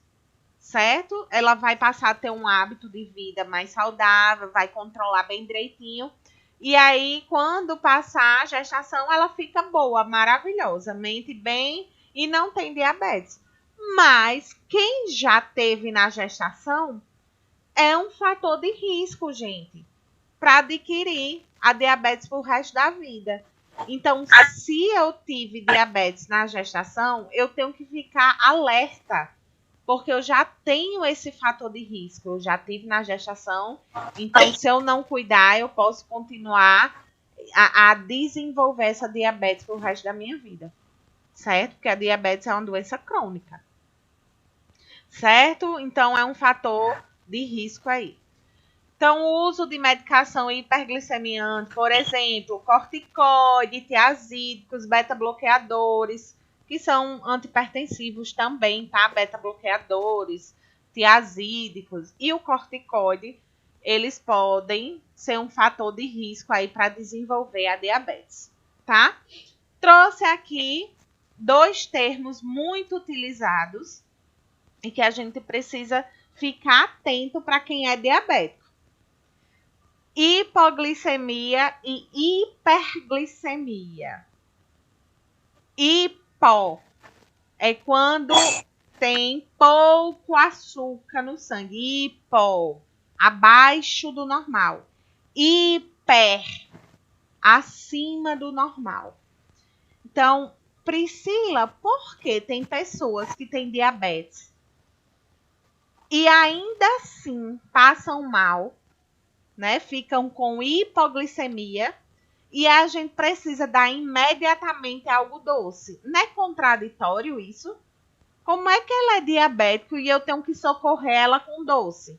certo? Ela vai passar a ter um hábito de vida mais saudável, vai controlar bem direitinho. E aí, quando passar a gestação, ela fica boa, maravilhosa, mente bem e não tem diabetes. Mas quem já teve na gestação é um fator de risco, gente, para adquirir a diabetes pro resto da vida. Então, se eu tive diabetes na gestação, eu tenho que ficar alerta, porque eu já tenho esse fator de risco, eu já tive na gestação. Então, se eu não cuidar, eu posso continuar a desenvolver essa diabetes pro resto da minha vida, certo? Porque a diabetes é uma doença crônica, certo? Então, é um fator de risco aí. Então, o uso de medicação hiperglicemiante, por exemplo, corticoide, tiazídicos, beta-bloqueadores, que são antihipertensivos também, tá? Beta-bloqueadores, tiazídicos e o corticoide, eles podem ser um fator de risco aí para desenvolver a diabetes, tá? Trouxe aqui 2 termos muito utilizados e que a gente precisa ficar atento para quem é diabético. Hipoglicemia e hiperglicemia. Hipo é quando tem pouco açúcar no sangue. Hipo, abaixo do normal. Hiper acima do normal. Então, Priscila, por que tem pessoas que têm diabetes e ainda assim passam mal, né? Ficam com hipoglicemia e a gente precisa dar imediatamente algo doce? Não é contraditório isso? Como é que ela é diabética e eu tenho que socorrer ela com doce?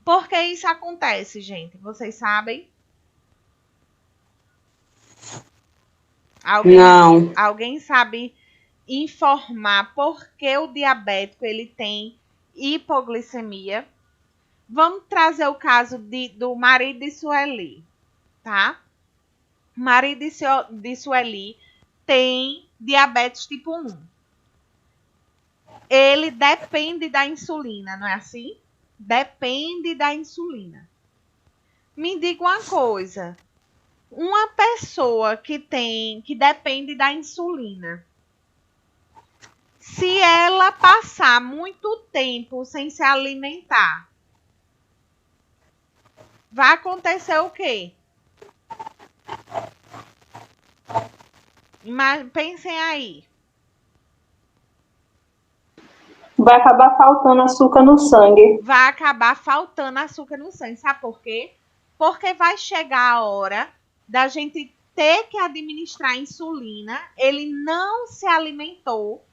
Por que isso acontece, gente? Vocês sabem? Alguém sabe informar por que o diabético ele tem hipoglicemia? Vamos trazer o caso do marido de Sueli, tá? O marido de Sueli tem diabetes tipo 1. Ele depende da insulina, não é assim? Depende da insulina. Me diga uma coisa. Uma pessoa que depende da insulina, se ela passar muito tempo sem se alimentar, vai acontecer o quê? Pensem aí. Vai acabar faltando açúcar no sangue. Vai acabar faltando açúcar no sangue. Sabe por quê? Porque vai chegar a hora da gente ter que administrar insulina. Ele não se alimentou.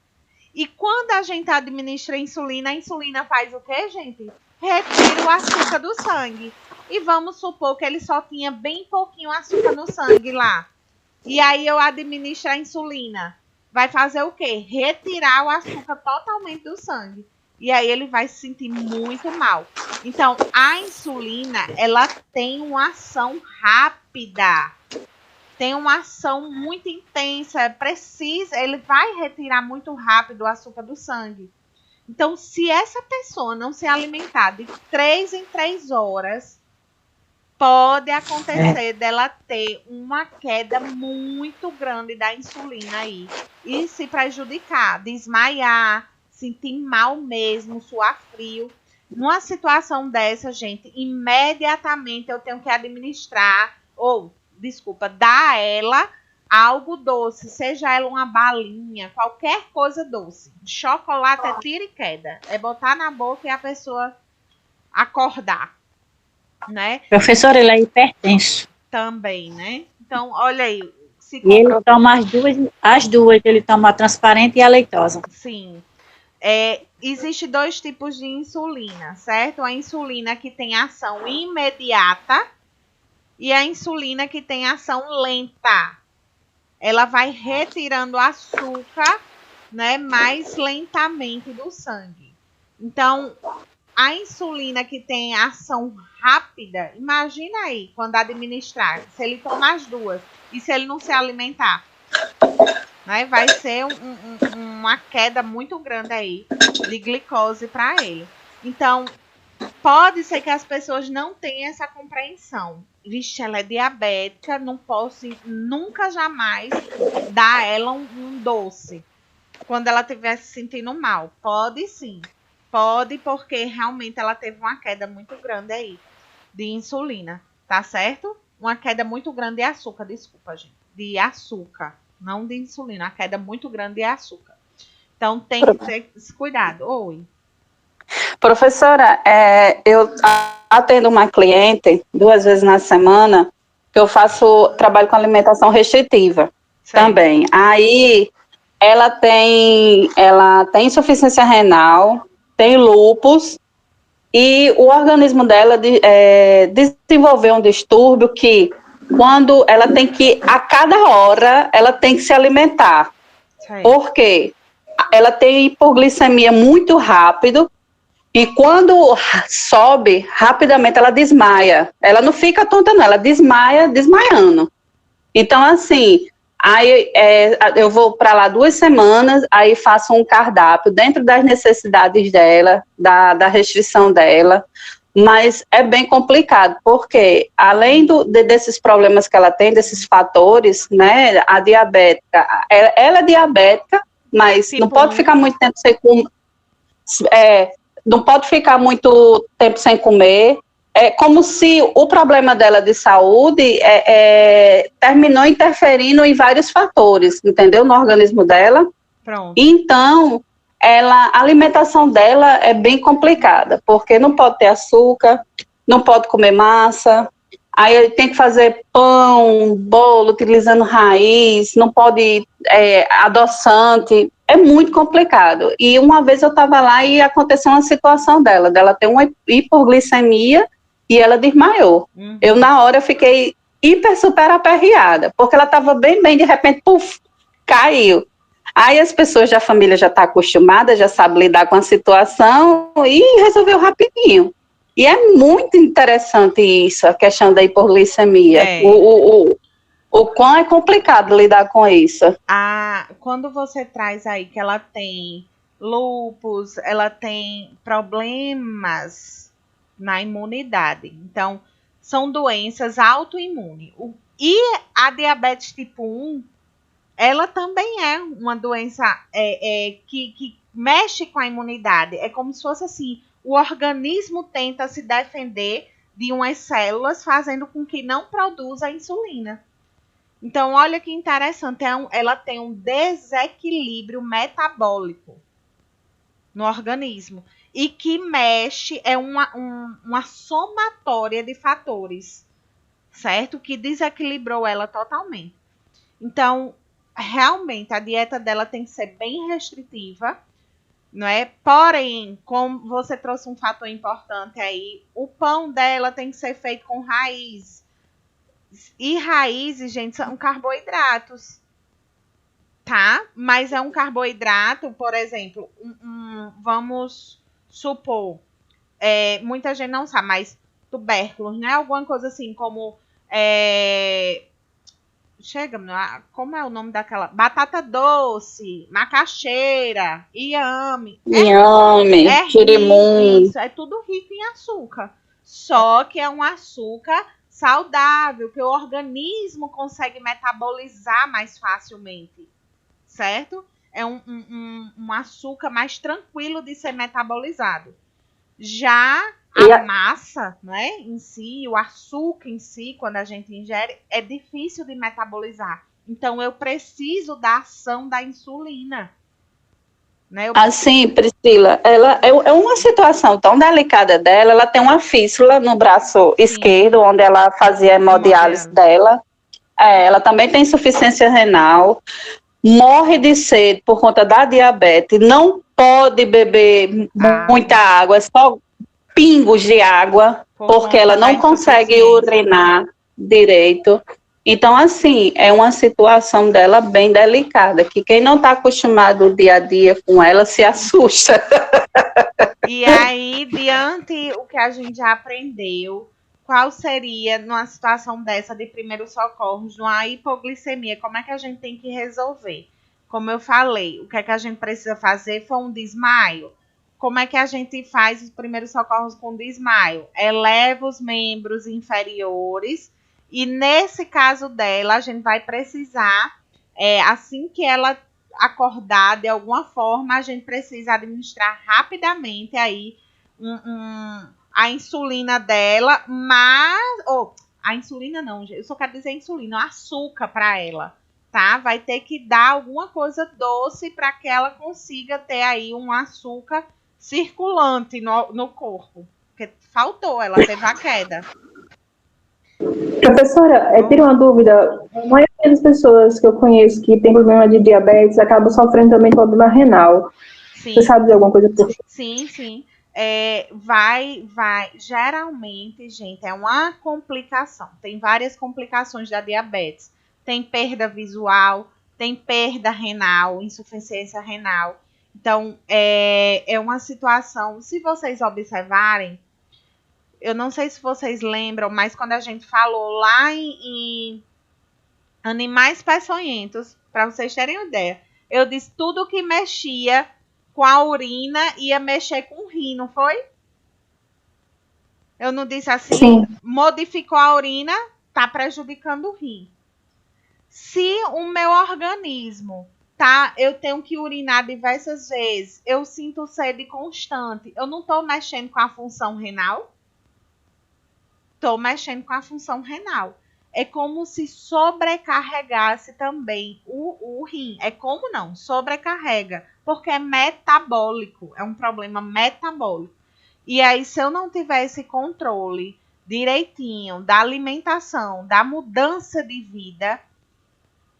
E quando a gente administra a insulina faz o quê, gente? Retira o açúcar do sangue. E vamos supor que ele só tinha bem pouquinho açúcar no sangue lá. E aí eu administro a insulina. Vai fazer o quê? Retirar o açúcar totalmente do sangue. E aí ele vai se sentir muito mal. Então, a insulina, ela tem uma ação rápida. Tem uma ação muito intensa. Ele vai retirar muito rápido o açúcar do sangue. Então, se essa pessoa não se alimentar de 3 em 3 horas, pode acontecer dela ter uma queda muito grande da insulina aí. E se prejudicar, desmaiar, sentir mal mesmo, suar frio. Numa situação dessa, gente, imediatamente eu tenho que administrar, dar a ela algo doce, seja ela uma balinha, qualquer coisa doce. Chocolate é tiro e queda. É botar na boca e a pessoa acordar, né? Professor, ele é hipertenso. Também, né? Então, olha aí. E ele toma as duas, ele toma a transparente e a leitosa. Sim. Existe 2 tipos de insulina, certo? A insulina que tem ação imediata e a insulina que tem ação lenta. Ela vai retirando açúcar, né, mais lentamente do sangue. Então, a insulina que tem ação rápida, imagina aí, quando administrar, se ele tomar as duas e se ele não se alimentar, né, vai ser uma queda muito grande aí de glicose para ele. Então, pode ser que as pessoas não tenham essa compreensão. Vixe, ela é diabética, não posso nunca, jamais dar a ela um doce quando ela estiver se sentindo mal. Pode sim. Pode, porque realmente ela teve uma queda muito grande aí de insulina, tá certo? Uma queda muito grande de açúcar, desculpa, gente. De açúcar, não de insulina. Uma queda muito grande de açúcar. Então, tem que ter esse cuidado. Oi. Professora, eu atendo uma cliente 2 vezes na semana, que eu trabalho com alimentação restritiva também. Aí, ela tem insuficiência renal, tem lúpus, e o organismo dela desenvolveu um distúrbio que, quando ela tem que, a cada hora, ela tem que se alimentar. Por quê? Ela tem hipoglicemia muito rápido, e quando sobe, rapidamente ela desmaia. Ela não fica tonta, não, ela desmaia, desmaiando. Então, assim, aí eu vou para lá 2 semanas, aí faço um cardápio dentro das necessidades dela, da restrição dela, mas é bem complicado, porque além desses problemas que ela tem, desses fatores, né, a diabética, ela é diabética, mas não pode ficar muito tempo sem comer, não pode ficar muito tempo sem comer, é como se o problema dela de saúde terminou interferindo em vários fatores, entendeu? No organismo dela. Pronto. Então, a alimentação dela é bem complicada, porque não pode ter açúcar, não pode comer massa, aí ele tem que fazer pão, bolo, utilizando raiz, não pode adoçante, é muito complicado. E uma vez eu estava lá e aconteceu uma situação dela ter uma hipoglicemia e ela desmaiou. Uhum. Eu, na hora, fiquei super aperreada, porque ela estava bem, de repente, puf, caiu. Aí as pessoas da família já estão acostumadas, já sabem lidar com a situação e resolveu rapidinho. E é muito interessante isso, a questão da hipoglicemia. O quão é complicado lidar com isso. Quando você traz aí que ela tem lúpus, ela tem problemas na imunidade. Então, são doenças autoimunes. E a diabetes tipo 1, ela também é uma doença que mexe com a imunidade. É como se fosse assim, o organismo tenta se defender de umas células, fazendo com que não produza a insulina. Então, olha que interessante, ela tem um desequilíbrio metabólico no organismo e que mexe, é uma somatória de fatores, certo? Que desequilibrou ela totalmente. Então, realmente, a dieta dela tem que ser bem restritiva, não é? Porém, como você trouxe um fator importante aí, o pão dela tem que ser feito com raiz. E raízes, gente, são carboidratos, tá? Mas é um carboidrato, por exemplo, vamos supor, muita gente não sabe, mas tubérculos, né? Alguma coisa assim como como é o nome daquela? Batata doce, macaxeira, inhame. Quirimum. Isso, é tudo rico em açúcar. Só que é um açúcar saudável, que o organismo consegue metabolizar mais facilmente, certo? É um açúcar mais tranquilo de ser metabolizado. Já a massa, né, em si, o açúcar em si, quando a gente ingere, é difícil de metabolizar. Então, eu preciso da ação da insulina. Né? Assim, Priscila, ela é uma situação tão delicada dela, ela tem uma fístula no braço esquerdo, onde ela fazia a hemodiálise dela. Ela também tem insuficiência renal, morre de sede por conta da diabetes, não pode beber muita água, só pingos de água, porque ela não consegue urinar direito. Então, assim, é uma situação dela bem delicada, que quem não está acostumado o dia a dia com ela se assusta. E aí, diante o que a gente já aprendeu, qual seria, numa situação dessa de primeiros socorros, numa hipoglicemia, como é que a gente tem que resolver? Como eu falei, o que é que a gente precisa fazer foi um desmaio. Como é que a gente faz os primeiros socorros com desmaio? Eleva os membros inferiores. E nesse caso dela, a gente vai precisar, assim que ela acordar de alguma forma, a gente precisa administrar rapidamente aí a insulina dela, a insulina não, eu só quero dizer insulina, o açúcar para ela, tá? Vai ter que dar alguma coisa doce para que ela consiga ter aí um açúcar circulante no corpo, porque faltou, ela teve a queda. Professora, tira uma dúvida. A maioria das pessoas que eu conheço que tem problema de diabetes acabam sofrendo também de problema renal. Sim. Você sabe dizer alguma coisa por isso? Sim. Geralmente, gente, é uma complicação. Tem várias complicações da diabetes. Tem perda visual, tem perda renal, insuficiência renal. Então, é uma situação, se vocês observarem, eu não sei se vocês lembram, mas quando a gente falou lá em animais peçonhentos, para vocês terem uma ideia, eu disse tudo que mexia com a urina ia mexer com o rim, não foi? Eu não disse assim? Sim. Modificou a urina, tá prejudicando o rim. Se o meu organismo, eu tenho que urinar diversas vezes, eu sinto sede constante, eu não estou mexendo com a função renal? tô mexendo com a função renal. É como se sobrecarregasse também o rim. É como não? Sobrecarrega. Porque é metabólico. É um problema metabólico. E aí, se eu não tiver esse controle direitinho da alimentação, da mudança de vida,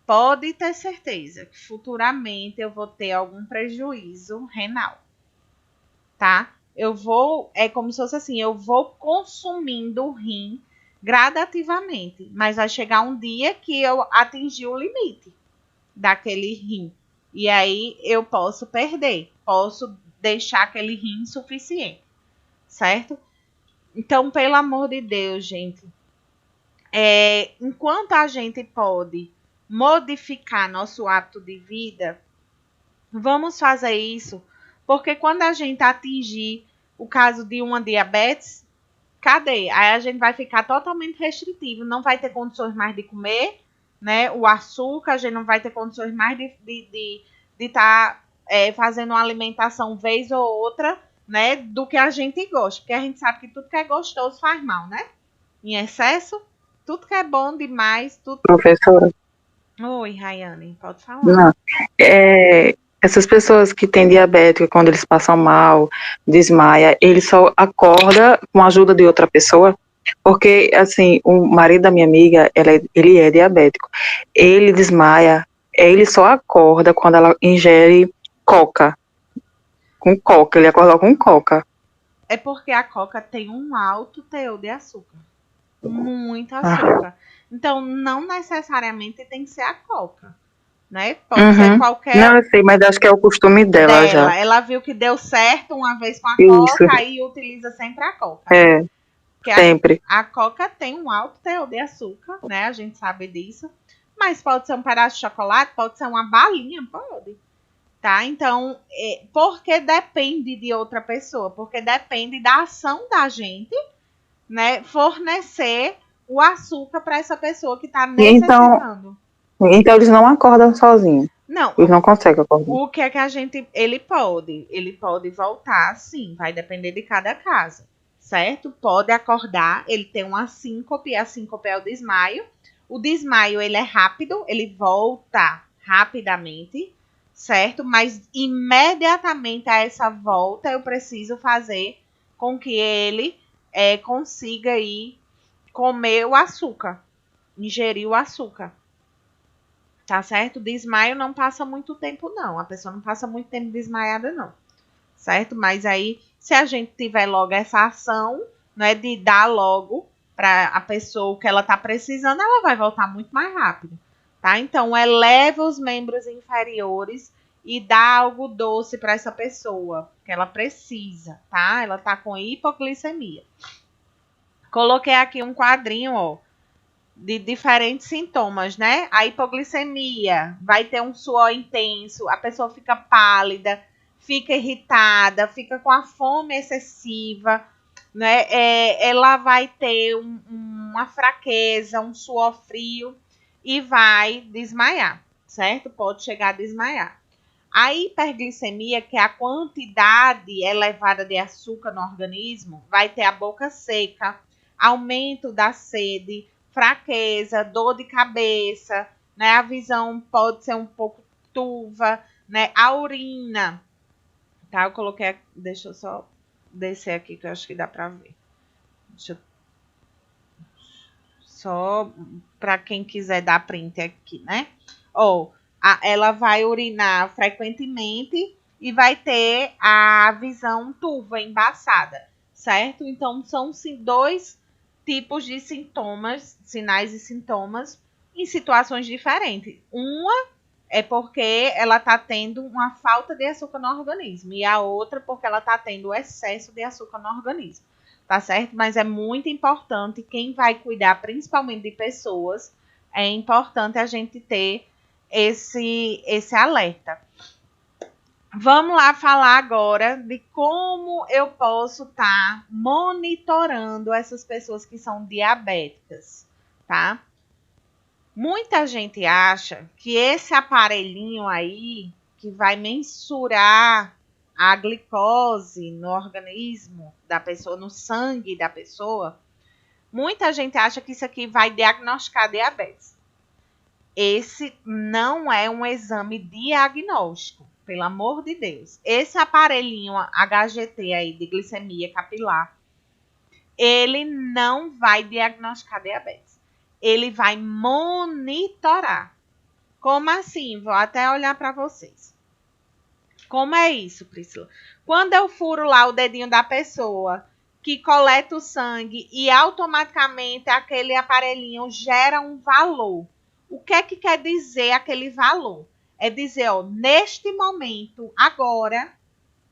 pode ter certeza que futuramente eu vou ter algum prejuízo renal. Tá? É como se fosse assim, eu vou consumindo o rim gradativamente, mas vai chegar um dia que eu atingi o limite daquele rim. E aí eu posso perder, posso deixar aquele rim insuficiente, certo? Então, pelo amor de Deus, gente, enquanto a gente pode modificar nosso hábito de vida, vamos fazer isso, porque quando a gente atingir o caso de uma diabetes, cadê? Aí a gente vai ficar totalmente restritivo, não vai ter condições mais de comer, né? O açúcar, a gente não vai ter condições mais de estar fazendo uma alimentação vez ou outra, né? Do que a gente gosta, porque a gente sabe que tudo que é gostoso faz mal, né? Em excesso, tudo que é bom demais, tudo... Professora. Oi, Rayane, pode falar. Não. Essas pessoas que têm diabetes, quando eles passam mal, desmaia, ele só acorda com a ajuda de outra pessoa? Porque, assim, o marido da minha amiga, ele é diabético. Ele desmaia, ele só acorda quando ela ingere coca. Com coca, ele acorda com coca. É porque a coca tem um alto teor de açúcar. Muito açúcar. Então, não necessariamente tem que ser a coca, né? Pode ser qualquer... Não, eu sei, mas acho que é o costume dela já. Ela viu que deu certo uma vez com a Isso. coca e utiliza sempre a coca. É, sempre. A coca tem um alto teor de açúcar, né? A gente sabe disso. Mas pode ser um pedaço de chocolate, pode ser uma balinha, pode. Tá? Então, porque depende de outra pessoa, porque depende da ação da gente, né, fornecer o açúcar para essa pessoa que está necessitando. Então eles não acordam sozinhos. Não. Eles não conseguem acordar. O que é que a gente... Ele pode voltar, sim. Vai depender de cada caso. Certo? Pode acordar. Ele tem uma síncope. A síncope é o desmaio. O desmaio, ele é rápido. Ele volta rapidamente. Certo? Mas imediatamente a essa volta, eu preciso fazer com que ele consiga ir comer o açúcar. Ingerir o açúcar. Tá certo? Desmaio não passa muito tempo, não. A pessoa não passa muito tempo desmaiada, não. Certo? Mas aí, se a gente tiver logo essa ação, né, de dar logo para a pessoa o que ela tá precisando, ela vai voltar muito mais rápido. Tá? Então, eleva os membros inferiores e dá algo doce para essa pessoa, que ela precisa, tá? Ela tá com hipoglicemia. Coloquei aqui um quadrinho, ó, de diferentes sintomas, né? A hipoglicemia, vai ter um suor intenso, a pessoa fica pálida, fica irritada, fica com a fome excessiva, né? Ela vai ter uma fraqueza, um suor frio e vai desmaiar, certo? Pode chegar a desmaiar. A hiperglicemia, que é a quantidade elevada de açúcar no organismo, vai ter a boca seca, aumento da sede, fraqueza, dor de cabeça, né? A visão pode ser um pouco turva, né? A urina, tá? Eu coloquei, deixa eu só descer aqui que eu acho que dá pra ver. Só para quem quiser dar print aqui, né? Ela vai urinar frequentemente e vai ter a visão turva, embaçada, certo? Então, são dois tipos de sintomas, sinais e sintomas, em situações diferentes. Uma é porque ela está tendo uma falta de açúcar no organismo, e a outra porque ela está tendo excesso de açúcar no organismo, tá certo? Mas é muito importante, quem vai cuidar principalmente de pessoas, é importante a gente ter esse alerta. Vamos lá falar agora de como eu posso estar monitorando essas pessoas que são diabéticas, tá? Muita gente acha que esse aparelhinho aí, que vai mensurar a glicose no organismo da pessoa, no sangue da pessoa, Muita gente acha que isso aqui vai diagnosticar diabetes. Esse não é um exame diagnóstico, pelo amor de Deus. Esse aparelhinho HGT aí de glicemia capilar, ele não vai diagnosticar diabetes. Ele vai monitorar. Como assim? Vou até olhar para vocês. Como é isso, Priscila? Quando eu furo lá o dedinho da pessoa que coleta o sangue e automaticamente aquele aparelhinho gera um valor. O que é que quer dizer aquele valor? É dizer, ó, neste momento, agora,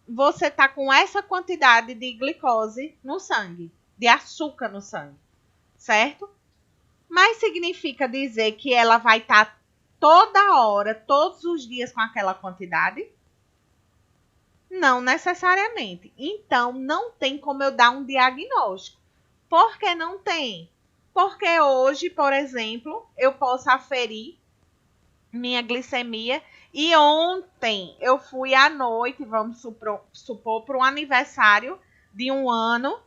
você está com essa quantidade de glicose no sangue, de açúcar no sangue, certo? Mas significa dizer que ela vai estar toda hora, todos os dias com aquela quantidade? Não necessariamente. Então, não tem como eu dar um diagnóstico. Por que não tem? Porque hoje, por exemplo, eu posso aferir minha glicemia e ontem eu fui à noite, vamos supor, para um aniversário de 1 ano,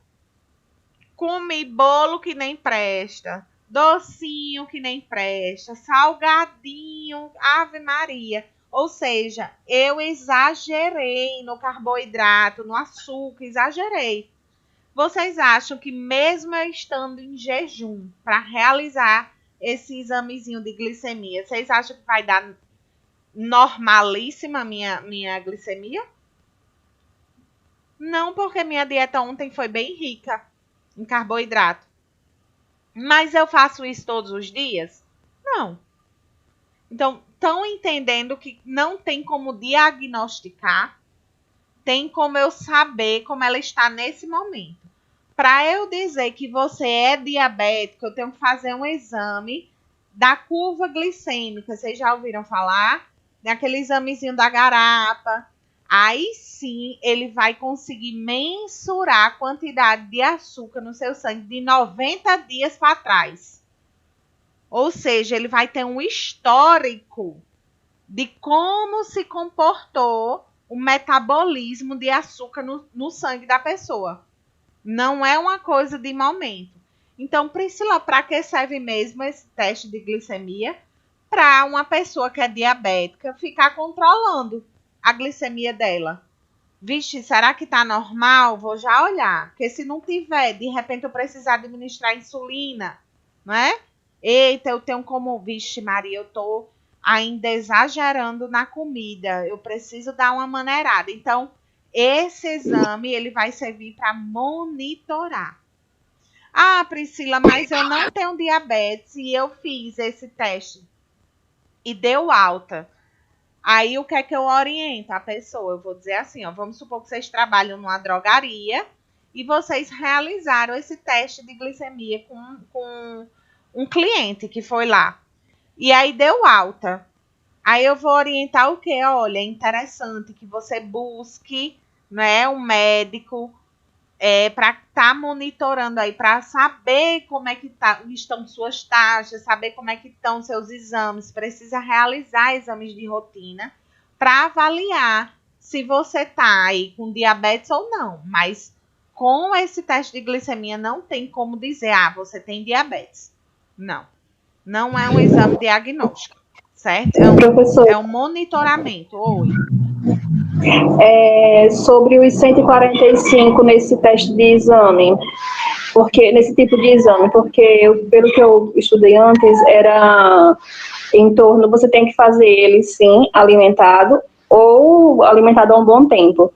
comi bolo que nem presta, docinho que nem presta, salgadinho, Ave Maria. Ou seja, eu exagerei no carboidrato, no açúcar, exagerei. Vocês acham que mesmo eu estando em jejum para realizar esse examezinho de glicemia, vocês acham que vai dar normalíssima a minha glicemia? Não, porque minha dieta ontem foi bem rica em carboidrato. Mas eu faço isso todos os dias? Não. Então, estão entendendo que não tem como diagnosticar, tem como eu saber como ela está nesse momento. Para eu dizer que você é diabético, eu tenho que fazer um exame da curva glicêmica. Vocês já ouviram falar? Daquele examezinho da garapa. Aí sim, ele vai conseguir mensurar a quantidade de açúcar no seu sangue de 90 dias para trás. Ou seja, ele vai ter um histórico de como se comportou o metabolismo de açúcar no sangue da pessoa. Não é uma coisa de momento. Então, Priscila, para que serve mesmo esse teste de glicemia? Para uma pessoa que é diabética ficar controlando a glicemia dela. Vixe, será que está normal? Vou já olhar. Porque se não tiver, de repente eu precisar administrar insulina, não é? Eita, eu tenho como... Vixe, Maria, eu estou ainda exagerando na comida. Eu preciso dar uma maneirada. Então, esse exame ele vai servir para monitorar. Ah, Priscila, mas eu não tenho diabetes e eu fiz esse teste e deu alta. Aí, o que é que eu oriento a pessoa? Eu vou dizer assim, ó, vamos supor que vocês trabalham numa drogaria e vocês realizaram esse teste de glicemia com um cliente que foi lá. E aí, deu alta. Aí, eu vou orientar o quê? Olha, é interessante que você busque, né, um médico para estar monitorando aí, para saber como é que estão suas taxas, saber como é que estão seus exames. Precisa realizar exames de rotina para avaliar se você está aí com diabetes ou não. Mas com esse teste de glicemia não tem como dizer, você tem diabetes. Não. Não é um exame diagnóstico, certo? É um monitoramento. Oi. Sobre os 145 nesse teste de exame, porque nesse tipo de exame, porque pelo que eu estudei antes, era em torno, você tem que fazer ele sim, alimentado, ou alimentado há um bom tempo.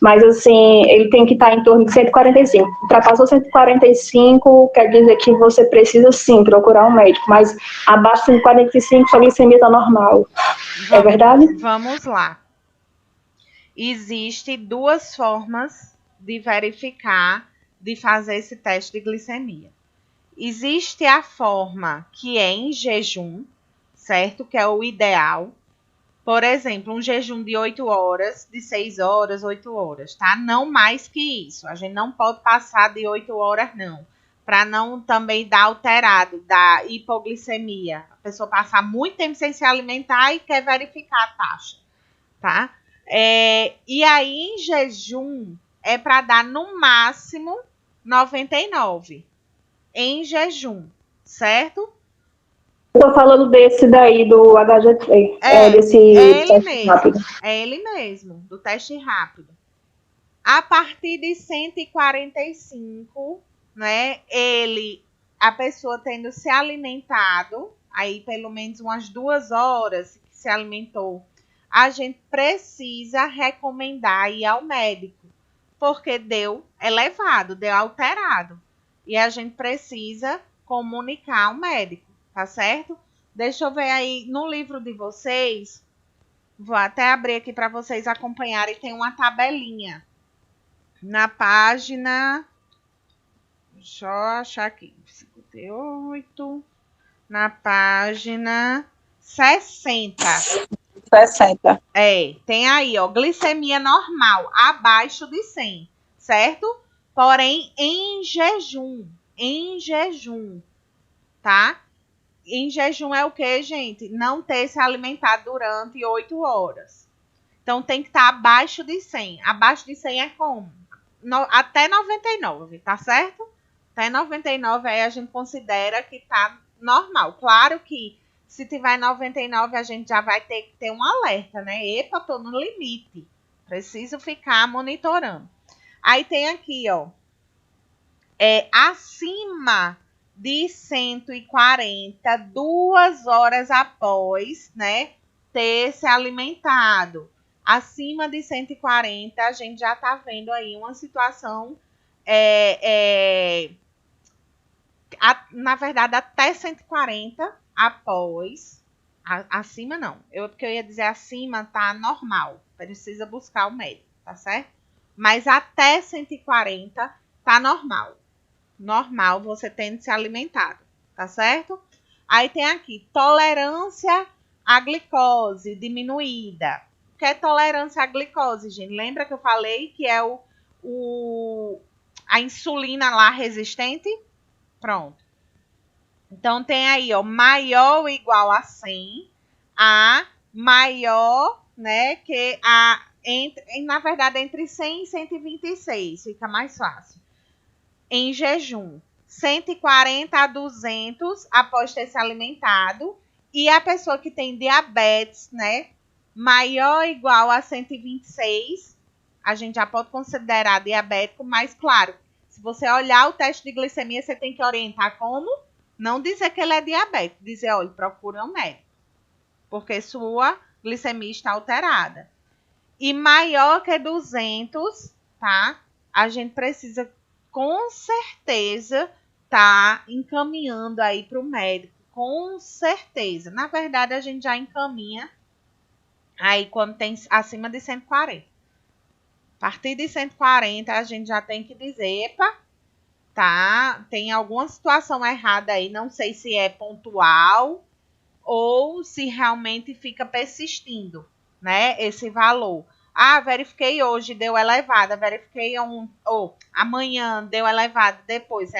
Mas assim, ele tem que estar em torno de 145. Ultrapassou 145, quer dizer que você precisa sim procurar um médico, mas abaixo de 145 sua glicemia está normal. É verdade? Vamos lá. Existem 2 formas de verificar, de fazer esse teste de glicemia. Existe a forma que é em jejum, certo? Que é o ideal. Por exemplo, um jejum de 8 horas, de 6 horas, 8 horas, tá? Não mais que isso. A gente não pode passar de 8 horas, não. Para não também dar alterado, dar hipoglicemia. A pessoa passar muito tempo sem se alimentar e quer verificar a taxa, tá? E aí, em jejum, é para dar no máximo 99. em jejum, certo? Eu tô falando desse daí, do HGT, desse ele teste mesmo, rápido. é ele mesmo, do teste rápido. A partir de 145, né, a pessoa tendo se alimentado, aí pelo menos umas 2 horas que se alimentou, a gente precisa recomendar ir ao médico, porque deu elevado, deu alterado. E a gente precisa comunicar ao médico, tá certo? Deixa eu ver aí no livro de vocês, vou até abrir aqui para vocês acompanharem, tem uma tabelinha. Na página, deixa eu achar aqui, 58, na página 60. 60. Tem aí, ó, glicemia normal, abaixo de 100, certo? Porém, em jejum, tá? Em jejum é o que, gente? Não ter se alimentado durante 8 horas. Então, tem que estar abaixo de 100. Abaixo de 100 é como? Até 99, tá certo? Até 99 aí a gente considera que tá normal. Claro que se tiver 99 a gente já vai ter que ter um alerta, né? Epa, tô no limite. Preciso ficar monitorando. Aí tem aqui, ó. Acima de 140, 2 horas após, né? Ter se alimentado. Acima de 140, a gente já está vendo aí uma situação, na verdade, até 140 após, acima não, porque eu ia dizer acima tá normal, precisa buscar o médico, tá certo? Mas até 140 tá normal você tendo se alimentado, tá certo? Aí tem aqui, tolerância à glicose diminuída. O que é tolerância à glicose, gente? Lembra que eu falei que é a insulina lá resistente? Pronto. Então, tem aí, ó, maior ou igual a 100, a maior, né, que na verdade, entre 100 e 126, fica mais fácil. Em jejum, 140 a 200 após ter se alimentado. E a pessoa que tem diabetes, né, maior ou igual a 126, a gente já pode considerar diabético, mas claro, se você olhar o teste de glicemia, você tem que orientar como? Não dizer que ele é diabético, dizer, olha, procura um médico, porque sua glicemia está alterada. E maior que 200, tá? A gente precisa com certeza tá encaminhando aí para o médico, com certeza. Na verdade, a gente já encaminha aí quando tem acima de 140. A partir de 140, a gente já tem que dizer, epa, tá, tem alguma situação errada aí, não sei se é pontual ou se realmente fica persistindo, né, esse valor. Ah, verifiquei hoje, deu elevada, verifiquei amanhã, deu elevada, depois,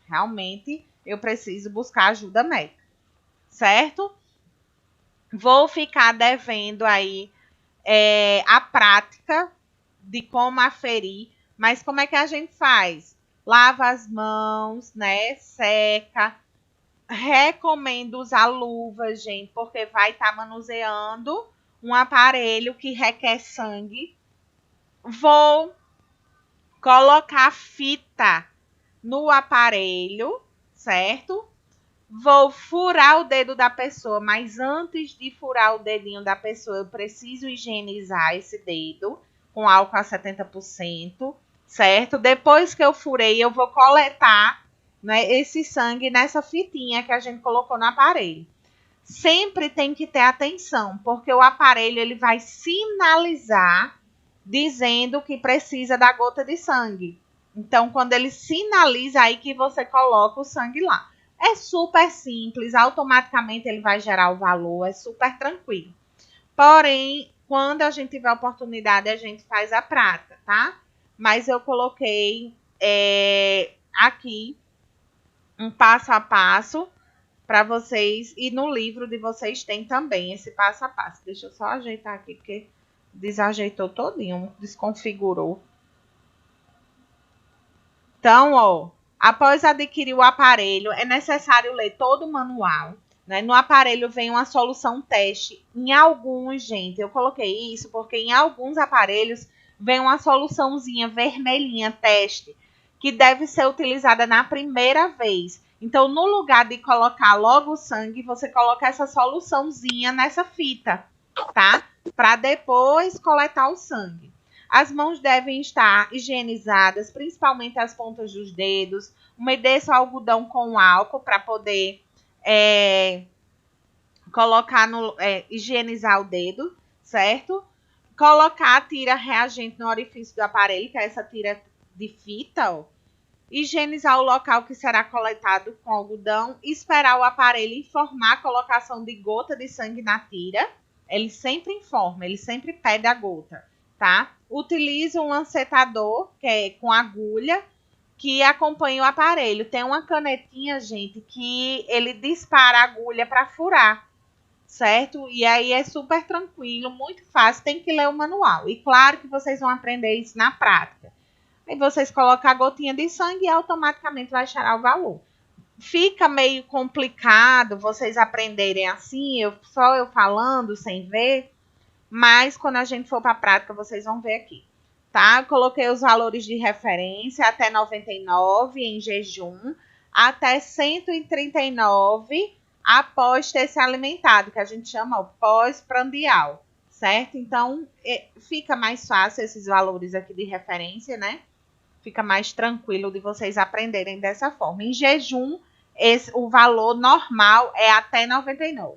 realmente eu preciso buscar ajuda médica, certo? Vou ficar devendo aí a prática de como aferir, mas como é que a gente faz? Lava as mãos, né, seca. Recomendo usar luva, gente, porque vai estar manuseando um aparelho que requer sangue. Vou colocar fita no aparelho, certo? Vou furar o dedo da pessoa, mas antes de furar o dedinho da pessoa, eu preciso higienizar esse dedo com álcool a 70%, certo? Depois que eu furei, eu vou coletar, né, esse sangue nessa fitinha que a gente colocou no aparelho. Sempre tem que ter atenção, porque o aparelho ele vai sinalizar dizendo que precisa da gota de sangue. Então, quando ele sinaliza, aí que você coloca o sangue lá. É super simples, automaticamente ele vai gerar o valor, é super tranquilo. Porém, quando a gente tiver oportunidade, a gente faz a prática, tá? Mas eu coloquei aqui um passo a passo para vocês, e no livro de vocês tem também esse passo a passo. Deixa eu só ajeitar aqui, porque desajeitou todinho, desconfigurou. Então, ó, Após adquirir o aparelho, é necessário ler todo o manual. Né? No aparelho vem uma solução teste. Em alguns, gente, eu coloquei isso porque em alguns aparelhos vem uma soluçãozinha vermelhinha teste, que deve ser utilizada na primeira vez. Então, no lugar de colocar logo o sangue, você coloca essa soluçãozinha nessa fita, tá? Para depois coletar o sangue. As mãos devem estar higienizadas, principalmente as pontas dos dedos. Umedeça o algodão com álcool para poder colocar higienizar o dedo, certo? Colocar a tira reagente no orifício do aparelho, que é essa tira de fita, ó. Higienizar o local que será coletado com algodão. Esperar o aparelho informar a colocação de gota de sangue na tira. Ele sempre informa, ele sempre pede a gota, tá? Utilize um lancetador, que é com agulha, que acompanha o aparelho. Tem uma canetinha, gente, que ele dispara a agulha para furar, certo? E aí é super tranquilo, muito fácil. Tem que ler o manual. E claro que vocês vão aprender isso na prática. Aí vocês colocam a gotinha de sangue e automaticamente vai cheirar o valor. Fica meio complicado vocês aprenderem assim, só eu falando, sem ver. Mas quando a gente for para a prática, vocês vão ver aqui. Tá? Eu coloquei os valores de referência até 99 em jejum, até 139 após ter se alimentado, que a gente chama o pós-prandial, certo? Então, fica mais fácil esses valores aqui de referência, né? Fica mais tranquilo de vocês aprenderem dessa forma. Em jejum, o valor normal é até 99.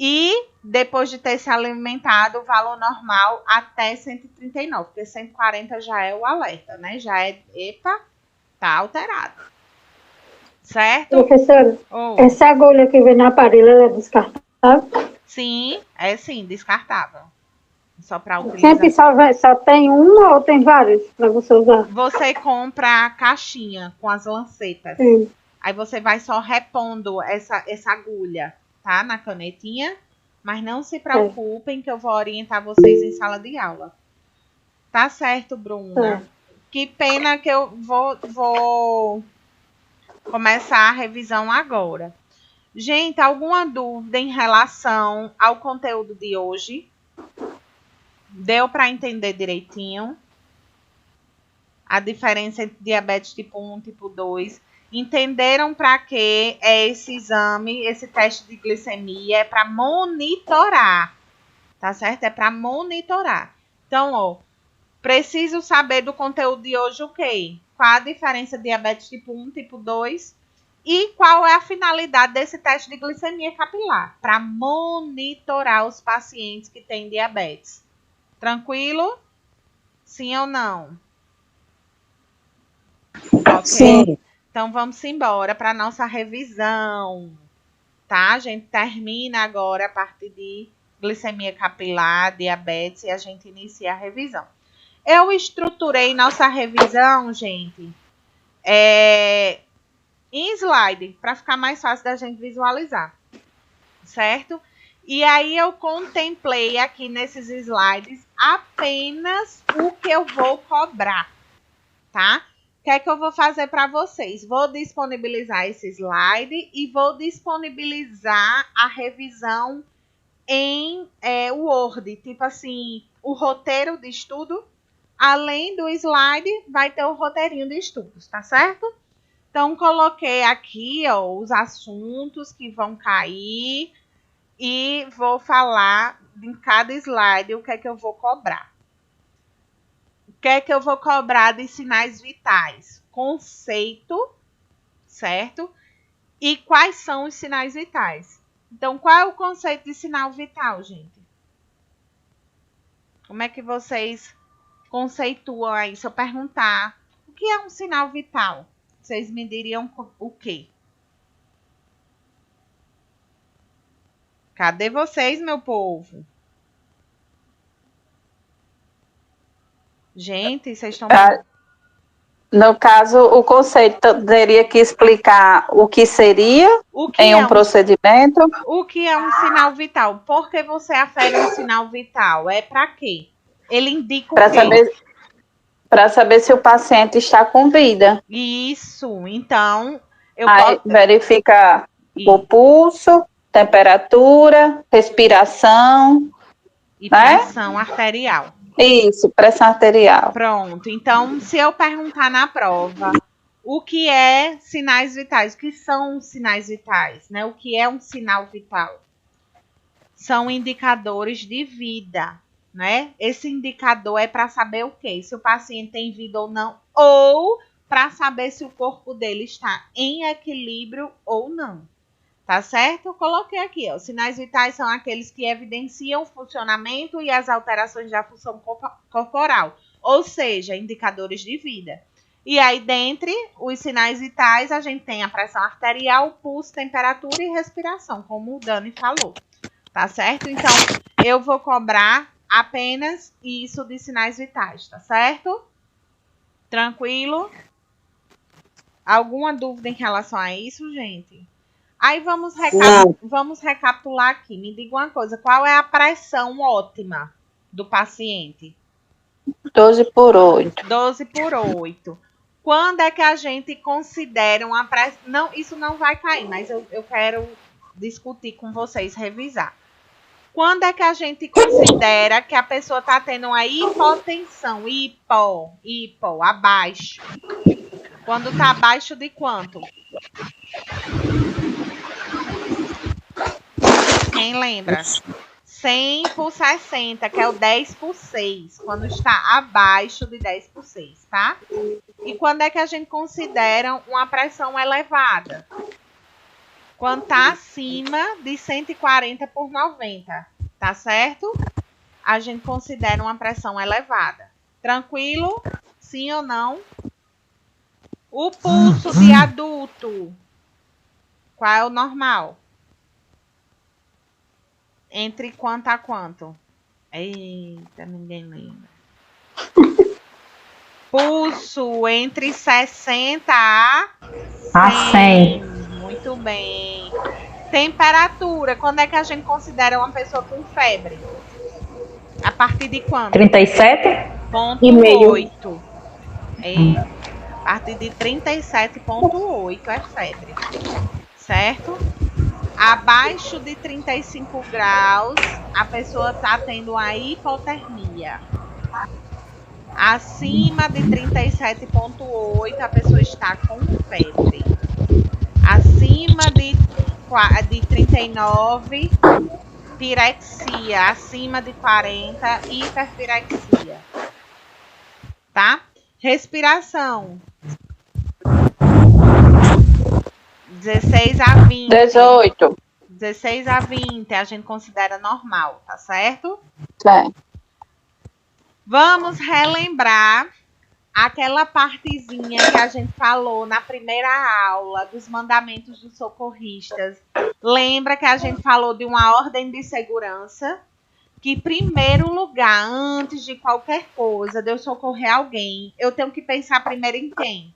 E depois de ter se alimentado, o valor normal até 139, porque 140 já é o alerta, né? Já é, epa, tá alterado. Certo? Professora, essa agulha que vem no aparelho, ela é descartável? Sim, descartável. Só para utilizar. Sempre só tem uma ou tem várias para você usar? Você compra a caixinha com as lancetas. Sim. Aí você vai só repondo essa agulha, tá? Na canetinha. Mas não se preocupem que eu vou orientar vocês em sala de aula. Tá certo, Bruna? Que pena que eu vou começar a revisão agora. Gente, alguma dúvida em relação ao conteúdo de hoje? Deu para entender direitinho a diferença entre diabetes tipo 1 e tipo 2? Entenderam para que é esse exame, esse teste de glicemia? É para monitorar, tá certo? É para monitorar. Então, ó, preciso saber do conteúdo de hoje o quê? Qual a diferença de diabetes tipo 1 e tipo 2? E qual é a finalidade desse teste de glicemia capilar? Para monitorar os pacientes que têm diabetes. Tranquilo? Sim ou não? Okay. Sim. Então, vamos embora para a nossa revisão. Tá? A gente termina agora a parte de glicemia capilar, diabetes, e a gente inicia a revisão. Eu estruturei nossa revisão, gente, em slide, para ficar mais fácil da gente visualizar. Certo? E aí eu contemplei aqui nesses slides apenas o que eu vou cobrar, tá? O que é que eu vou fazer para vocês? Vou disponibilizar esse slide e vou disponibilizar a revisão em Word, tipo assim, o roteiro de estudo. Além do slide, vai ter o roteirinho de estudos, tá certo? Então, coloquei aqui, ó, os assuntos que vão cair. E vou falar em cada slide o que é que eu vou cobrar. O que é que eu vou cobrar de sinais vitais? Conceito, certo? E quais são os sinais vitais? Então, qual é o conceito de sinal vital, gente? Como é que vocês conceituam aí? Se eu perguntar o que é um sinal vital, vocês me diriam o quê? Cadê vocês, meu povo? Gente, vocês estão... No caso, o conceito teria que explicar o que seria em um procedimento. O que é um sinal vital? Por que você afere um sinal vital? É para quê? Ele indica o quê? Para saber se o paciente está com vida. Isso, então eu Aí posso... verifica o pulso, temperatura, respiração, E né? pressão arterial. Isso, pressão arterial. Pronto, então se eu perguntar na prova o que é sinais vitais, o que são sinais vitais, né? O que é um sinal vital? São indicadores de vida, né? Esse indicador é para saber o quê? Se o paciente tem vida ou não, ou para saber se o corpo dele está em equilíbrio ou não. Tá certo? Eu coloquei aqui, ó. Sinais vitais são aqueles que evidenciam o funcionamento e as alterações da função corporal, ou seja, indicadores de vida. E aí, dentre os sinais vitais, a gente tem a pressão arterial, pulso, temperatura e respiração, como o Dani falou. Tá certo? Então, eu vou cobrar apenas isso de sinais vitais, tá certo? Tranquilo? Alguma dúvida em relação a isso, gente? Aí vamos recapitular aqui. Me diga uma coisa, qual é a pressão ótima do paciente? 12/8. 12/8. Quando é que a gente considera uma pressão... Não, isso não vai cair, mas eu quero discutir com vocês, revisar. Quando é que a gente considera que a pessoa está tendo uma hipotensão? Hipo, abaixo. Quando está abaixo de quanto? Quem lembra? 100/60, que é o 10/6. Quando está abaixo de 10/6, tá? E quando é que a gente considera uma pressão elevada? Quando está acima de 140/90, tá certo? A gente considera uma pressão elevada. Tranquilo? Sim ou não? O pulso de adulto, qual é o normal? Entre quanto a quanto? Eita, ninguém lembra. Pulso entre 60 a 100. Muito bem. Temperatura, quando é que a gente considera uma pessoa com febre? A partir de quanto? 37,5. A partir de 37,8 é febre. Certo? Abaixo de 35 graus, a pessoa está tendo uma hipotermia. Acima de 37,8, a pessoa está com febre. Acima de 39, pirexia. Acima de 40, hiperpirexia. Tá? Respiração. 16 a 20. 18. 16 a 20 a gente considera normal, tá certo? Certo. Vamos relembrar aquela partezinha que a gente falou na primeira aula dos mandamentos dos socorristas. Lembra que a gente falou de uma ordem de segurança? Que, em primeiro lugar, antes de qualquer coisa, de eu socorrer alguém, eu tenho que pensar primeiro em quem?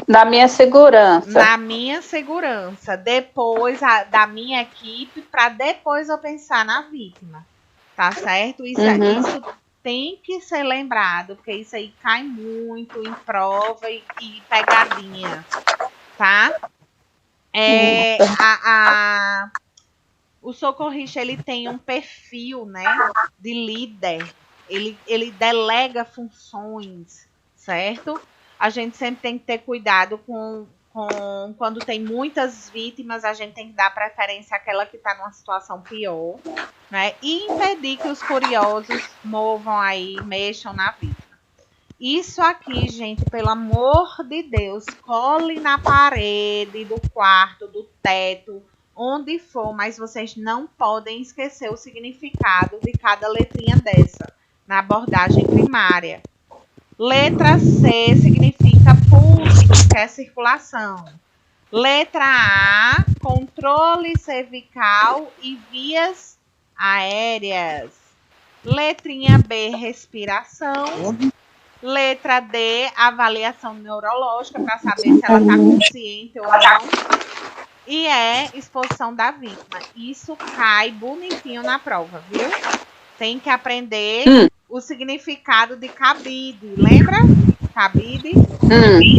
Da minha segurança. Na minha segurança. Depois da minha equipe, para depois eu pensar na vítima. Tá certo? Isso tem que ser lembrado, porque isso aí cai muito em prova e pegadinha. Tá? O socorrista, ele tem um perfil, né, de líder. Ele delega funções, certo? A gente sempre tem que ter cuidado com quando tem muitas vítimas, a gente tem que dar preferência àquela que está numa situação pior, né? E impedir que os curiosos movam aí, mexam na vítima. Isso aqui, gente, pelo amor de Deus, cole na parede do quarto, do teto, onde for, mas vocês não podem esquecer o significado de cada letrinha dessa na abordagem primária. Letra C significa pulso, que é circulação. Letra A, controle cervical e vias aéreas. Letrinha B, respiração. Letra D, avaliação neurológica, para saber se ela está consciente ou não. E exposição da vítima. Isso cai bonitinho na prova, viu? Tem que aprender o significado de cabide. Lembra? Cabide?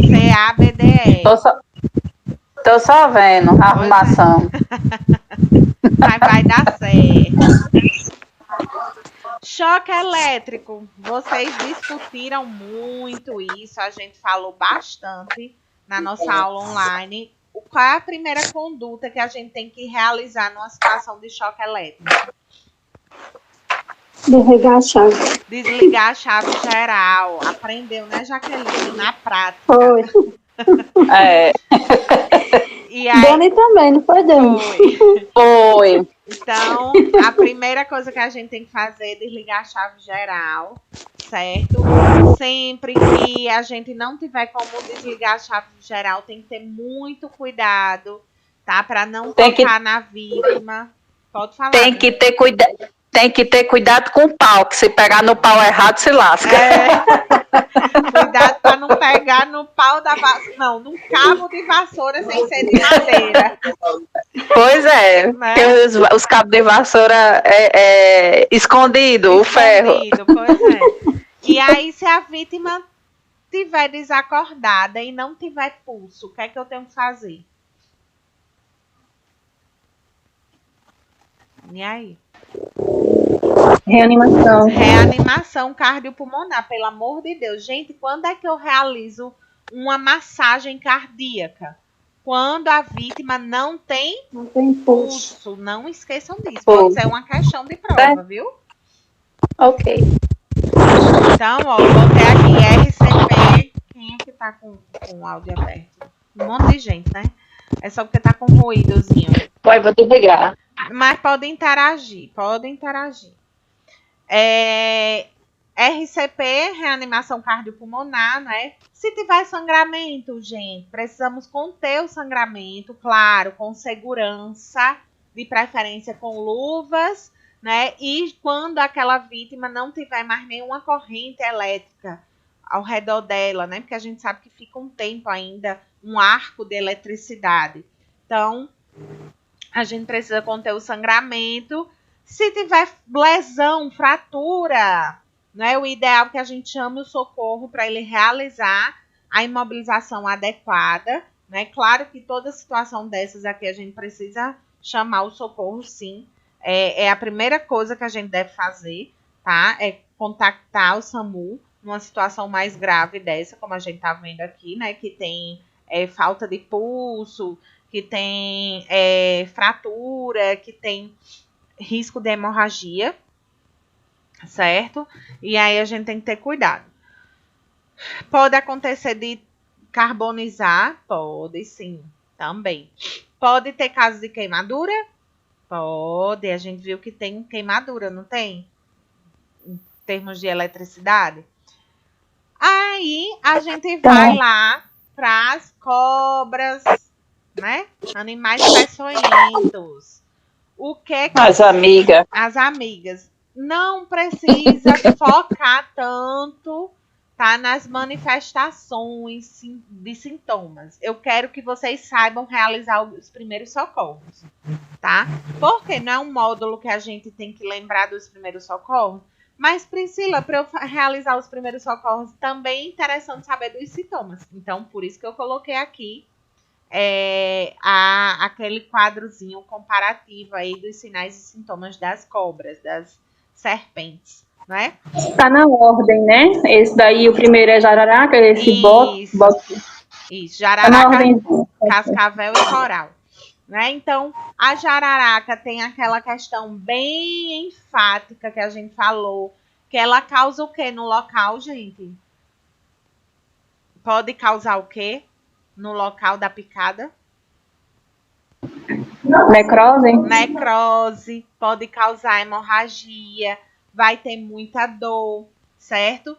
C-A-B-D-E. Tô só vendo a arrumação. Mas vai dar certo. Choque elétrico. Vocês discutiram muito isso. A gente falou bastante na nossa aula online. Qual é a primeira conduta que a gente tem que realizar numa situação de choque elétrico? Desligar a chave. Desligar a chave geral. Aprendeu, né, Jaqueline? Na prática. Foi. É, E aí, Dani também, não foi, Dani? foi. Então, a primeira coisa que a gente tem que fazer é desligar a chave geral, certo? Sempre que a gente não tiver como desligar a chave geral, tem que ter muito cuidado, tá? Para não tocar na vítima. Pode falar. Tem que ter cuidado. Tem que ter cuidado com o pau, que se pegar no pau errado, se lasca. Cuidado para não pegar no pau da vassoura. Não, num cabo de vassoura sem ser de madeira. Pois é, Né? porque os cabos de vassoura é escondido, o ferro. Pois é. E aí, se a vítima tiver desacordada e não tiver pulso, o que é que eu tenho que fazer? E aí? Reanimação. Reanimação cardiopulmonar, pelo amor de Deus. Gente, quando é que eu realizo uma massagem cardíaca? Quando a vítima não tem Não tem pulso. Não esqueçam disso. Pode ser uma questão de prova, viu? Ok. Então, ó, botei aqui RCP. Quem é que tá com o áudio aberto? Um monte de gente, né? É só porque tá com ruídozinho. Vai, vou desligar. Mas pode interagir, RCP, reanimação cardiopulmonar, né? Se tiver sangramento, gente, precisamos conter o sangramento, claro, com segurança, de preferência com luvas, né? E quando aquela vítima não tiver mais nenhuma corrente elétrica ao redor dela, né? Porque a gente sabe que fica um tempo ainda, um arco de eletricidade. Então, a gente precisa conter o sangramento. Se tiver lesão, fratura, né, o ideal é que a gente chame o socorro para ele realizar a imobilização adequada. Né? Claro que toda situação dessas aqui a gente precisa chamar o socorro, sim. É a primeira coisa que a gente deve fazer, tá? É contactar o SAMU numa situação mais grave dessa, como a gente está vendo aqui, né? Que tem falta de pulso, que tem fratura, que tem risco de hemorragia, certo? E aí a gente tem que ter cuidado. Pode acontecer de carbonizar? Pode sim, também. Pode ter casos de queimadura? Pode. A gente viu que tem queimadura, não tem? Em termos de eletricidade. Aí a gente vai lá para as cobras, né? Animais peçonhentos. O que As amigas. As amigas. Não precisa focar tanto, tá, nas manifestações de sintomas. Eu quero que vocês saibam realizar os primeiros socorros, tá? Porque não é um módulo que a gente tem que lembrar dos primeiros socorros. Mas, Priscila, para eu realizar os primeiros socorros, também é interessante saber dos sintomas. Então, por isso que eu coloquei aqui aquele quadrozinho comparativo aí dos sinais e sintomas das cobras, das serpentes, né? Tá na ordem, né? Esse daí, o primeiro é jararaca, esse bote. Isso, jararaca, cascavel e coral. Né? Então, a jararaca tem aquela questão bem enfática que a gente falou, que ela causa o quê no local, gente? Pode causar o quê no local da picada? Necrose? Necrose, pode causar hemorragia, vai ter muita dor, certo?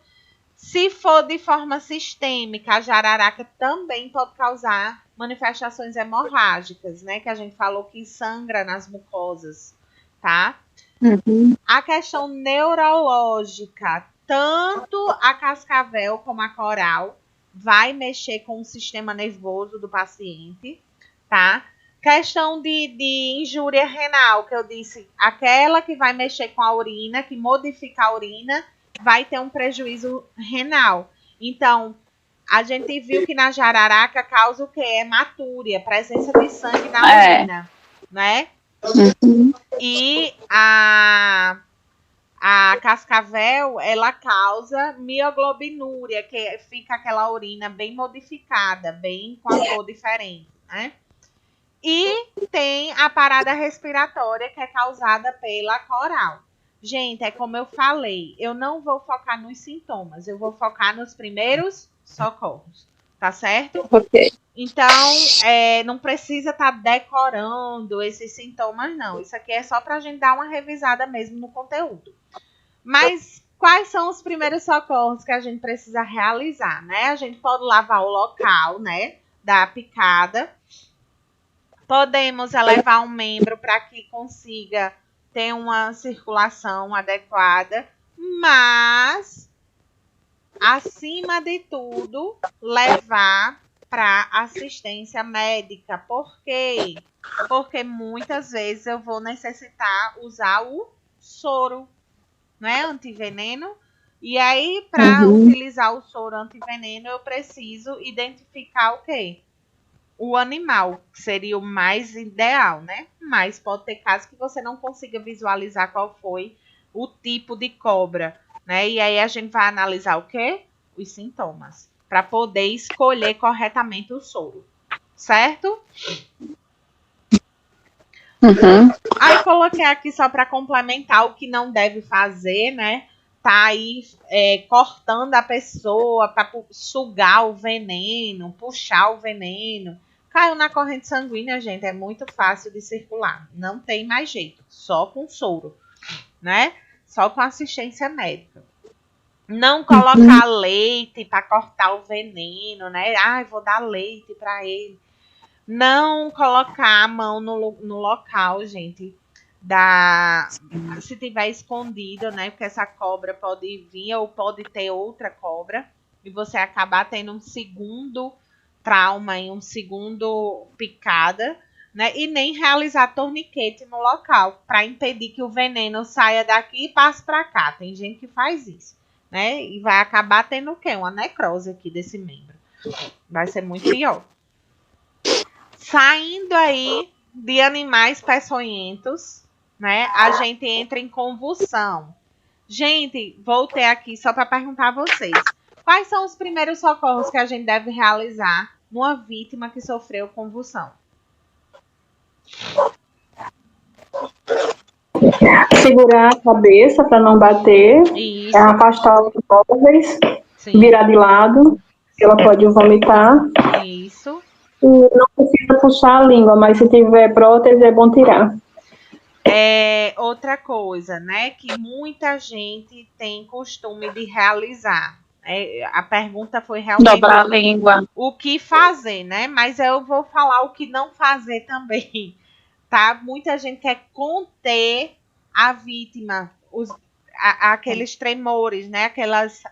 Se for de forma sistêmica, a jararaca também pode causar manifestações hemorrágicas, né? Que a gente falou que sangra nas mucosas, tá? Uhum. A questão neurológica, tanto a cascavel como a coral vai mexer com o sistema nervoso do paciente, tá? Questão de injúria renal, que eu disse, aquela que vai mexer com a urina, que modifica a urina, vai ter um prejuízo renal. Então, a gente viu que na jararaca causa o quê? Hematúria, presença de sangue na urina, né? E a cascavel, ela causa mioglobinúria, que fica aquela urina bem modificada, bem com a cor diferente, né? E tem a parada respiratória, que é causada pela coral. Gente, é como eu falei, eu não vou focar nos sintomas, eu vou focar nos primeiros socorros, tá certo? Ok. Então, não precisa estar decorando esses sintomas, não. Isso aqui é só para a gente dar uma revisada mesmo no conteúdo. Mas quais são os primeiros socorros que a gente precisa realizar, né? A gente pode lavar o local, né, da picada. Podemos elevar um membro para que consiga ter uma circulação adequada, mas, acima de tudo, levar para assistência médica. Por quê? Porque muitas vezes eu vou necessitar usar o soro, né, antiveneno. E aí, para utilizar o soro antiveneno, eu preciso identificar o quê? O animal, que seria o mais ideal, né? Mas pode ter casos que você não consiga visualizar qual foi o tipo de cobra, né? E aí a gente vai analisar o quê? Os sintomas, para poder escolher corretamente o soro, certo? Aí coloquei aqui só para complementar o que não deve fazer, né? Tá aí cortando a pessoa para sugar o veneno, puxar o veneno. Caiu na corrente sanguínea, gente, é muito fácil de circular. Não tem mais jeito, só com soro, né? Só com assistência médica. Não colocar leite para cortar o veneno, né? Ai, vou dar leite para ele. Não colocar a mão no local, gente, se tiver escondido, né? Porque essa cobra pode vir ou pode ter outra cobra e você acabar tendo um segundo trauma e um segundo picada, né? E nem realizar torniquete no local para impedir que o veneno saia daqui e passe para cá. Tem gente que faz isso, né? E vai acabar tendo o quê? Uma necrose aqui desse membro. Vai ser muito pior. Saindo aí de animais peçonhentos, né? A gente entra em convulsão. Gente, voltei aqui só para perguntar a vocês. Quais são os primeiros socorros que a gente deve realizar numa vítima que sofreu convulsão? Segurar a cabeça para não bater. Isso. Afastar os móveis. Sim. Virar de lado. Ela pode vomitar. Isso. E não precisa puxar a língua, mas se tiver prótese é bom tirar. Outra coisa, né, que muita gente tem costume de realizar. A pergunta foi realmente Dobrar a língua. O que fazer, né? Mas eu vou falar o que não fazer também, tá? Muita gente quer conter a vítima, aqueles tremores, né?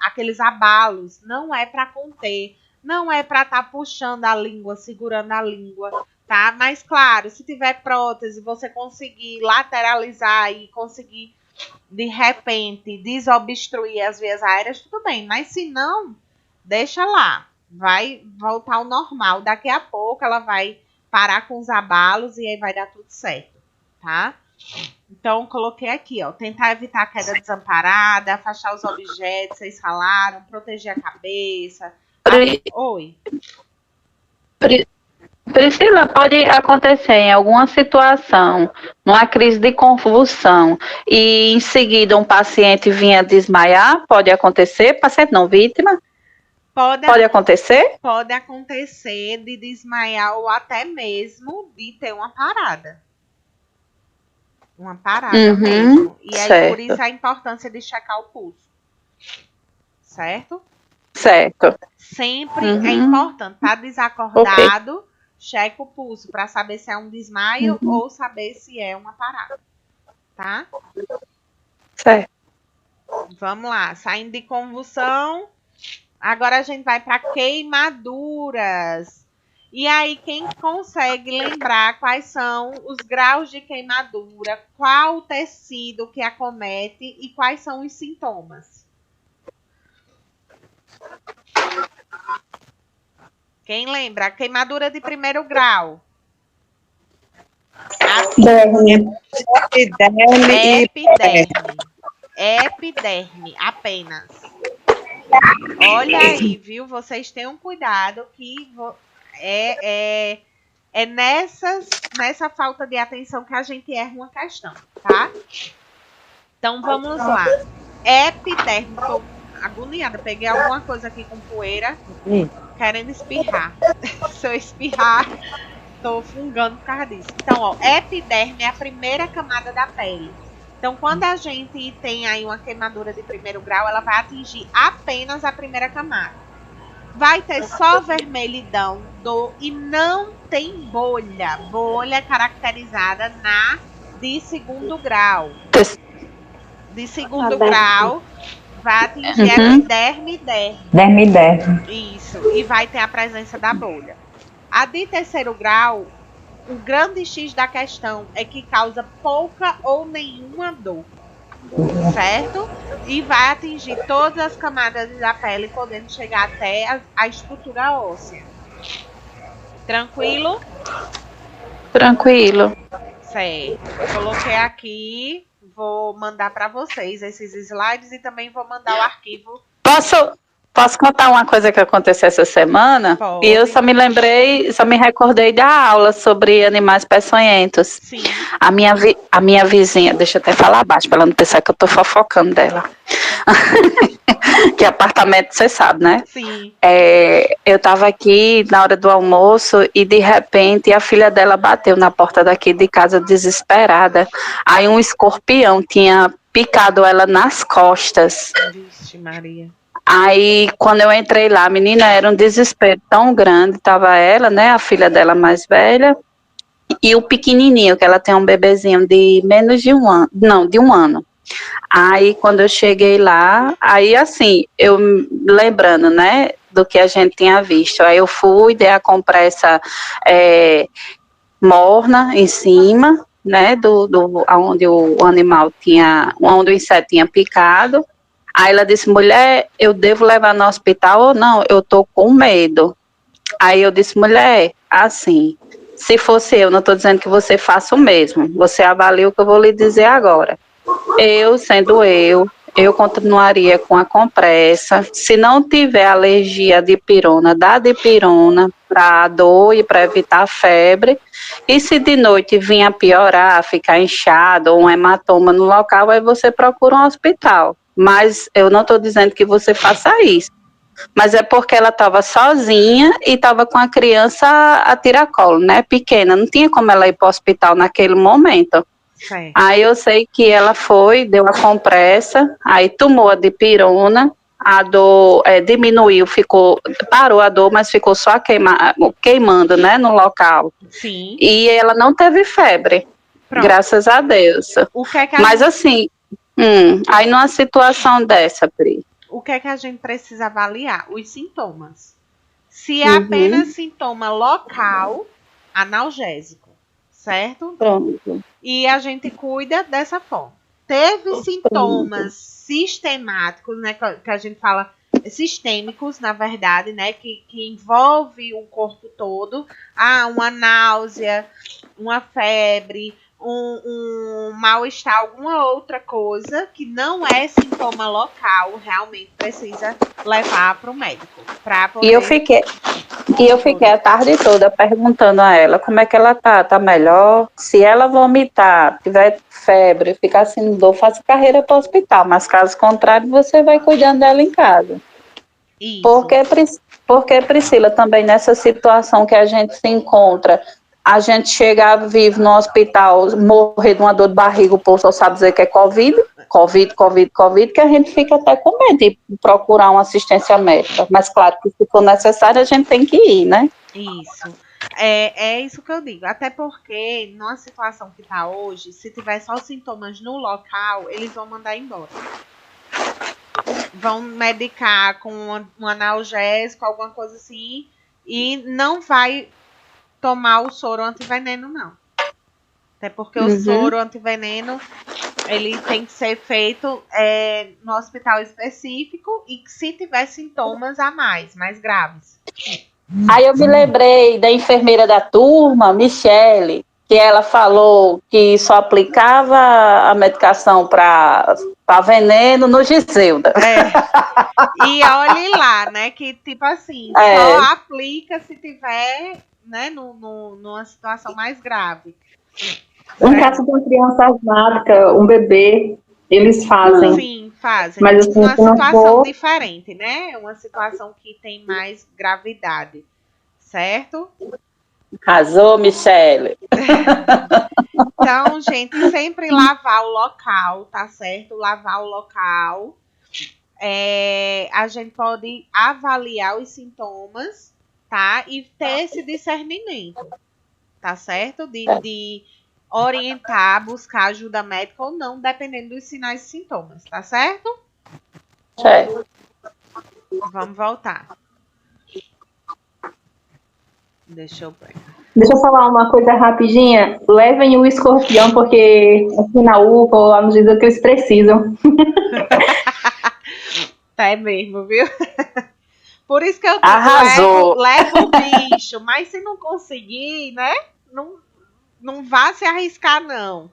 Aqueles abalos. Não é para conter, não é para estar puxando a língua, segurando a língua, tá? Mas claro, se tiver prótese, você conseguir lateralizar e conseguir de repente desobstruir as vias aéreas, tudo bem. Mas se não, deixa lá. Vai voltar ao normal. Daqui a pouco ela vai parar com os abalos e aí vai dar tudo certo, tá? Então, coloquei aqui, ó. Tentar evitar a queda desamparada, afastar os objetos, vocês falaram, proteger a cabeça. Oi. Priscila, pode acontecer em alguma situação, numa crise de convulsão, e em seguida um paciente vinha desmaiar? Pode acontecer? Paciente não, vítima? Pode acontecer? Pode acontecer de desmaiar ou até mesmo de ter uma parada. Uma parada mesmo. E aí, certo. por isso a importância de checar o pulso. Certo? Certo. Sempre é importante. Tá desacordado, checa o pulso para saber se é um desmaio ou saber se é uma parada. Tá? Certo. Vamos lá. Saindo de convulsão. Agora a gente vai para queimaduras. E aí, quem consegue lembrar quais são os graus de queimadura, qual o tecido que acomete e quais são os sintomas? Quem lembra? Queimadura de primeiro grau. Derme. Epiderme. Epiderme, apenas. Olha aí, viu? Vocês tenham cuidado que é nessa falta de atenção que a gente erra uma questão, tá? Então vamos lá. Epiderme. Tô agoniada. Peguei alguma coisa aqui com poeira. Querendo espirrar. Se eu espirrar, tô fungando por causa disso. Então, ó, epiderme é a primeira camada da pele. Então, quando a gente tem aí uma queimadura de primeiro grau, ela vai atingir apenas a primeira camada. Vai ter só vermelhidão e não tem bolha. Bolha caracterizada de segundo grau. De segundo grau, vai atingir epiderme e derme. Derme e derme. Isso, e vai ter a presença da bolha. A de terceiro grau, o grande X da questão é que causa pouca ou nenhuma dor, certo? E vai atingir todas as camadas da pele, podendo chegar até a estrutura óssea. Tranquilo? Tranquilo. Certo. Coloquei aqui, vou mandar para vocês esses slides e também vou mandar o arquivo. Posso contar uma coisa que aconteceu essa semana? Pode. E eu só me recordei da aula sobre animais peçonhentos. Sim. A minha vizinha, deixa eu até falar baixo, para ela não pensar que eu tô fofocando dela. Que apartamento, você sabe, né? Sim. Eu tava aqui na hora do almoço e de repente a filha dela bateu na porta daqui de casa desesperada. Aí um escorpião tinha picado ela nas costas. Vixe, Maria. Aí, quando eu entrei lá, a menina era um desespero tão grande, tava ela, né, a filha dela mais velha, e o pequenininho, que ela tem um bebezinho de menos de um ano, não, de um ano. Aí, quando eu cheguei lá, aí assim, eu lembrando, né, do que a gente tinha visto, aí eu fui, dei a compressa morna em cima, né, onde o animal tinha, onde o inseto tinha picado. Aí ela disse, mulher, eu devo levar no hospital ou não? Eu tô com medo. Aí eu disse, mulher, assim, se fosse eu, não estou dizendo que você faça o mesmo. Você avalia o que eu vou lhe dizer agora. Sendo eu continuaria com a compressa. Se não tiver alergia à dipirona, dá dipirona para dor e para evitar febre. E se de noite vinha piorar, ficar inchado ou um hematoma no local, aí você procura um hospital. Mas eu não estou dizendo que você faça isso. Mas é porque ela estava sozinha e estava com a criança a tiracolo, né? Pequena. Não tinha como ela ir para o hospital naquele momento. Certo. Aí eu sei que ela foi, deu a compressa, aí tomou a dipirona, a dor diminuiu, parou a dor, mas ficou só queimando, né, no local. Sim. E ela não teve febre, Pronto. Graças a Deus. O que é que mas assim, aí numa situação dessa, Pri. O que é que a gente precisa avaliar? Os sintomas. Se é apenas sintoma local, analgésico, certo? Pronto. E a gente cuida dessa forma. Teve sintomas sistemáticos, né? Que a gente fala sistêmicos, na verdade, né? Que envolve o corpo todo. Uma náusea, uma febre, um mal-estar, alguma outra coisa que não é sintoma local, realmente precisa levar para o médico. E eu fiquei a tarde toda perguntando a ela como é que ela tá melhor? Se ela vomitar, tiver febre, ficar assim dor, faça carreira para o hospital, mas caso contrário, você vai cuidando dela em casa. Isso. Porque, Priscila, também nessa situação que a gente se encontra, a gente chegar vivo no hospital, morrer de uma dor de barriga, o povo só sabe dizer que é Covid, que a gente fica até com medo de procurar uma assistência médica. Mas claro que se for necessário, a gente tem que ir, né? Isso. É isso que eu digo. Até porque, numa situação que está hoje, se tiver só sintomas no local, eles vão mandar embora. Vão medicar com um analgésico, alguma coisa assim, e não vai tomar o soro antiveneno, não. Até porque o soro antiveneno ele tem que ser feito no hospital específico e se tiver sintomas a mais graves. Aí eu me lembrei da enfermeira da turma, Michele, que ela falou que só aplicava a medicação para veneno no Giselda. E olhe lá, né, que tipo assim, só aplica se tiver, né, numa situação mais grave. Um caso de uma criança asmática, um bebê, eles fazem. Sim, fazem. Mas assim, uma situação diferente, né? Uma situação que tem mais gravidade. Certo? Arrasou, Michele. Então, gente, sempre lavar o local, tá certo? Lavar o local. A gente pode avaliar os sintomas, tá? E ter esse discernimento, tá certo? De orientar, buscar ajuda médica ou não, dependendo dos sinais e sintomas, tá certo? Certo. Vamos voltar. Deixa eu falar uma coisa rapidinha. Levem o escorpião, porque aqui na UPA, ou lá nos dias que eles precisam. É mesmo, viu? Por isso que eu levo o bicho. Mas se não conseguir, né? Não vá se arriscar, não.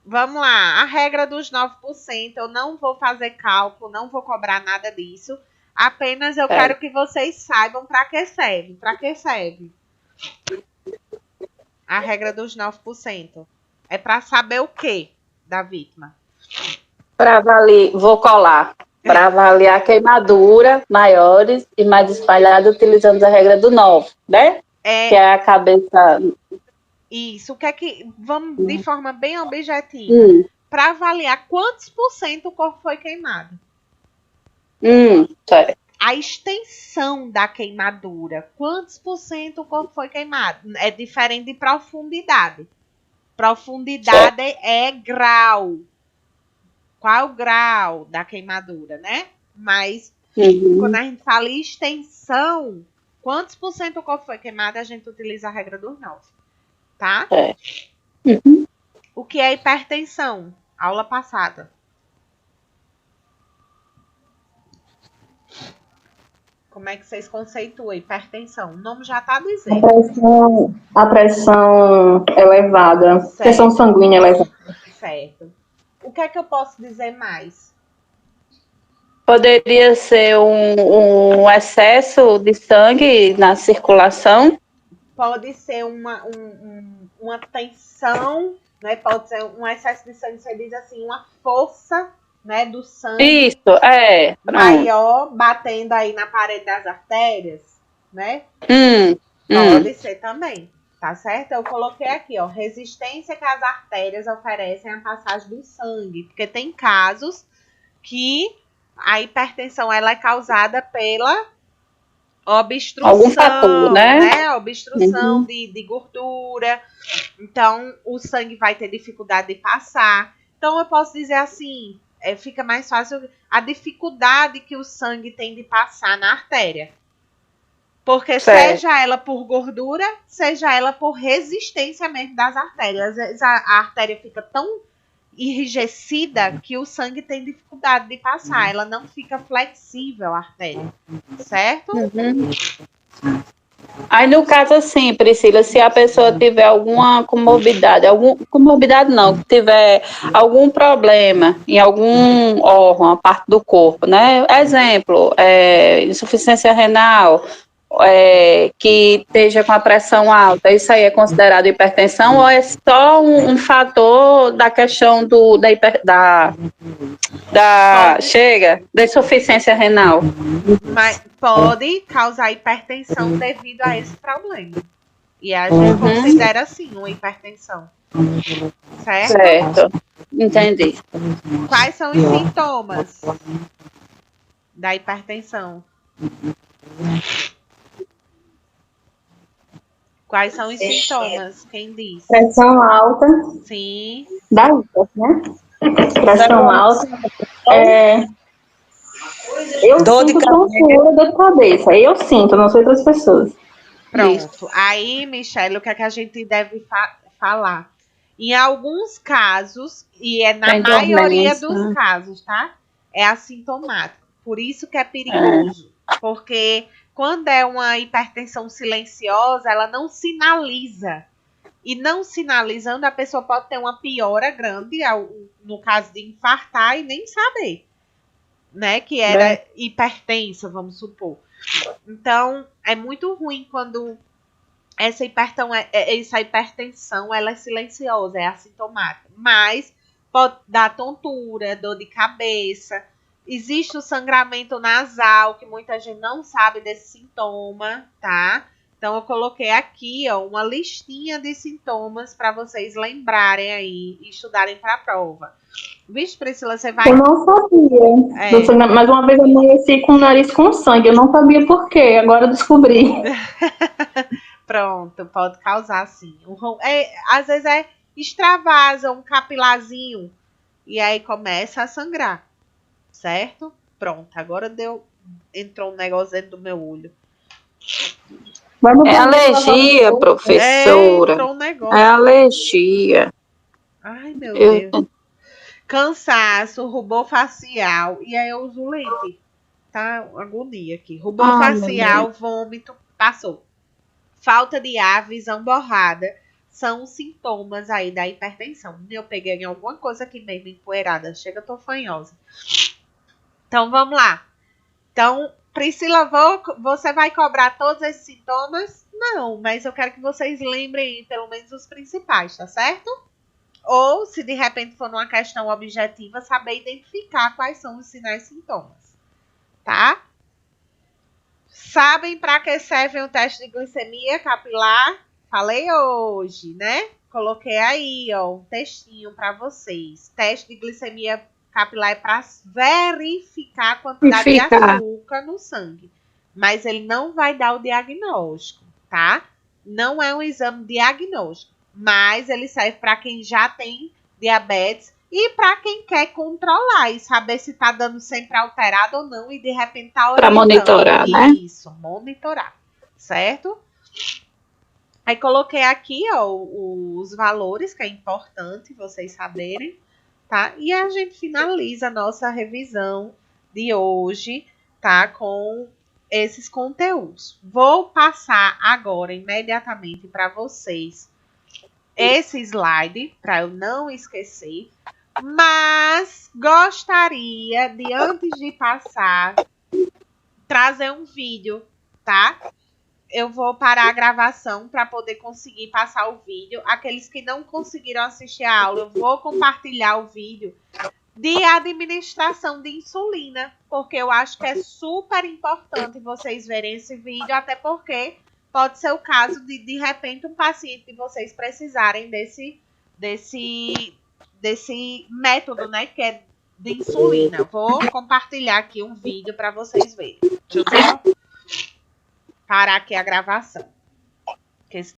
Vamos lá. A regra dos 9%. Eu não vou fazer cálculo, não vou cobrar nada disso. Apenas eu quero que vocês saibam para que serve. Para que serve? A regra dos 9%. É para saber o quê da vítima? Para avaliar, vou colar. Para avaliar queimadura maiores e mais espalhada, utilizando a regra do 9, né? Que é a cabeça. Isso, vamos de forma bem objetiva. Para avaliar quantos % o corpo foi queimado. Certo. A extensão da queimadura. Quantos % o corpo foi queimado? É diferente de profundidade. Profundidade é grau. Qual é o grau da queimadura, né? Mas quando a gente fala extensão, quantos % o corpo foi queimado, a gente utiliza a regra dos 9. Tá? O que é hipertensão? Aula passada. Como é que vocês conceituam hipertensão? O nome já está dizendo. A pressão elevada. Certo. Pressão sanguínea elevada. Certo. O que é que eu posso dizer mais? Poderia ser um excesso de sangue na circulação? Pode ser uma tensão, né? Pode ser um excesso de sangue, você diz assim, uma força, né, do sangue maior batendo aí na parede das artérias, né? Pode ser também, tá certo? Eu coloquei aqui, ó, resistência que as artérias oferecem à passagem do sangue, porque tem casos que a hipertensão ela é causada pela obstrução, algum fator, né? Obstrução de gordura. Então, o sangue vai ter dificuldade de passar. Então, eu posso dizer assim, fica mais fácil a dificuldade que o sangue tem de passar na artéria. Porque seja ela por gordura, seja ela por resistência mesmo das artérias. Às vezes a artéria fica tão enrijecida que o sangue tem dificuldade de passar. Ela não fica flexível, a artéria. Certo? Aí, no caso assim, Priscila, se a pessoa tiver alguma comorbidade, tiver algum problema em algum órgão, a parte do corpo, né? Exemplo, insuficiência renal, que esteja com a pressão alta, isso aí é considerado hipertensão ou é só um fator da questão da insuficiência renal? Mas pode causar hipertensão devido a esse problema. E a gente considera assim uma hipertensão. Certo? Certo. Entendi. Quais são os sintomas da hipertensão? Quais são os sintomas? Quem diz? Pressão alta. Sim. Da UPA, né? Pressão alta. Eu sinto tontura, dor de cabeça. Eu sinto, não sei outras pessoas. Pronto. Aí, Michele, o que é que a gente deve falar? Em alguns casos, e é na Tem maioria dormência. dos casos, tá? É assintomático. Por isso que é perigoso. Porque quando é uma hipertensão silenciosa, ela não sinaliza. E não sinalizando, a pessoa pode ter uma piora grande, no caso de infartar e nem saber, né? Que era hipertensa, vamos supor. Então, é muito ruim quando essa hipertensão ela é silenciosa, é assintomática. Mas pode dar tontura, dor de cabeça. Existe o sangramento nasal, que muita gente não sabe desse sintoma, tá? Então, eu coloquei aqui, ó, uma listinha de sintomas para vocês lembrarem aí e estudarem para a prova. Vixe, Priscila, você vai... Eu não sabia. Mais uma vez eu amanheci com o nariz com sangue. Eu não sabia por quê. Agora eu descobri. Pronto, pode causar sim. Às vezes extravasa um capilarzinho e aí começa a sangrar, certo? Pronto, agora entrou um negócio dentro do meu olho. É alergia, professora. Entrou um negócio. É alergia. Ai, meu Deus. Cansaço, rubor facial. E aí eu uso lente. Tá? Agonia aqui. Rubor facial, vômito, passou. Falta de ar, visão borrada, são sintomas aí da hipertensão. Eu peguei em alguma coisa aqui mesmo, empoeirada. Chega, eu tô fanhosa. Então, vamos lá. Então, Priscila, você vai cobrar todos esses sintomas? Não, mas eu quero que vocês lembrem pelo menos os principais, tá certo? Ou, se de repente for numa questão objetiva, saber identificar quais são os sinais e sintomas, tá? Sabem para que serve o teste de glicemia capilar? Falei hoje, né? Coloquei aí, ó, um textinho para vocês. Teste de glicemia capilar é para verificar a quantidade de açúcar no sangue. Mas ele não vai dar o diagnóstico, tá? Não é um exame diagnóstico. Mas ele serve para quem já tem diabetes e para quem quer controlar e saber se está dando sempre alterado ou não e de repente está Para monitorar, né? Isso, monitorar, certo? Aí coloquei aqui, ó, os valores, que é importante vocês saberem, tá? E a gente finaliza a nossa revisão de hoje, tá? Com esses conteúdos. Vou passar agora, imediatamente, para vocês esse slide, para eu não esquecer. Mas gostaria de, antes de passar, trazer um vídeo, tá? Eu vou parar a gravação para poder conseguir passar o vídeo. Aqueles que não conseguiram assistir a aula, eu vou compartilhar o vídeo de administração de insulina, porque eu acho que é super importante vocês verem esse vídeo, até porque pode ser o caso de repente, um paciente de vocês precisarem desse método, né, que é de insulina. Vou compartilhar aqui um vídeo para vocês verem. Deixa eu só parar aqui a gravação.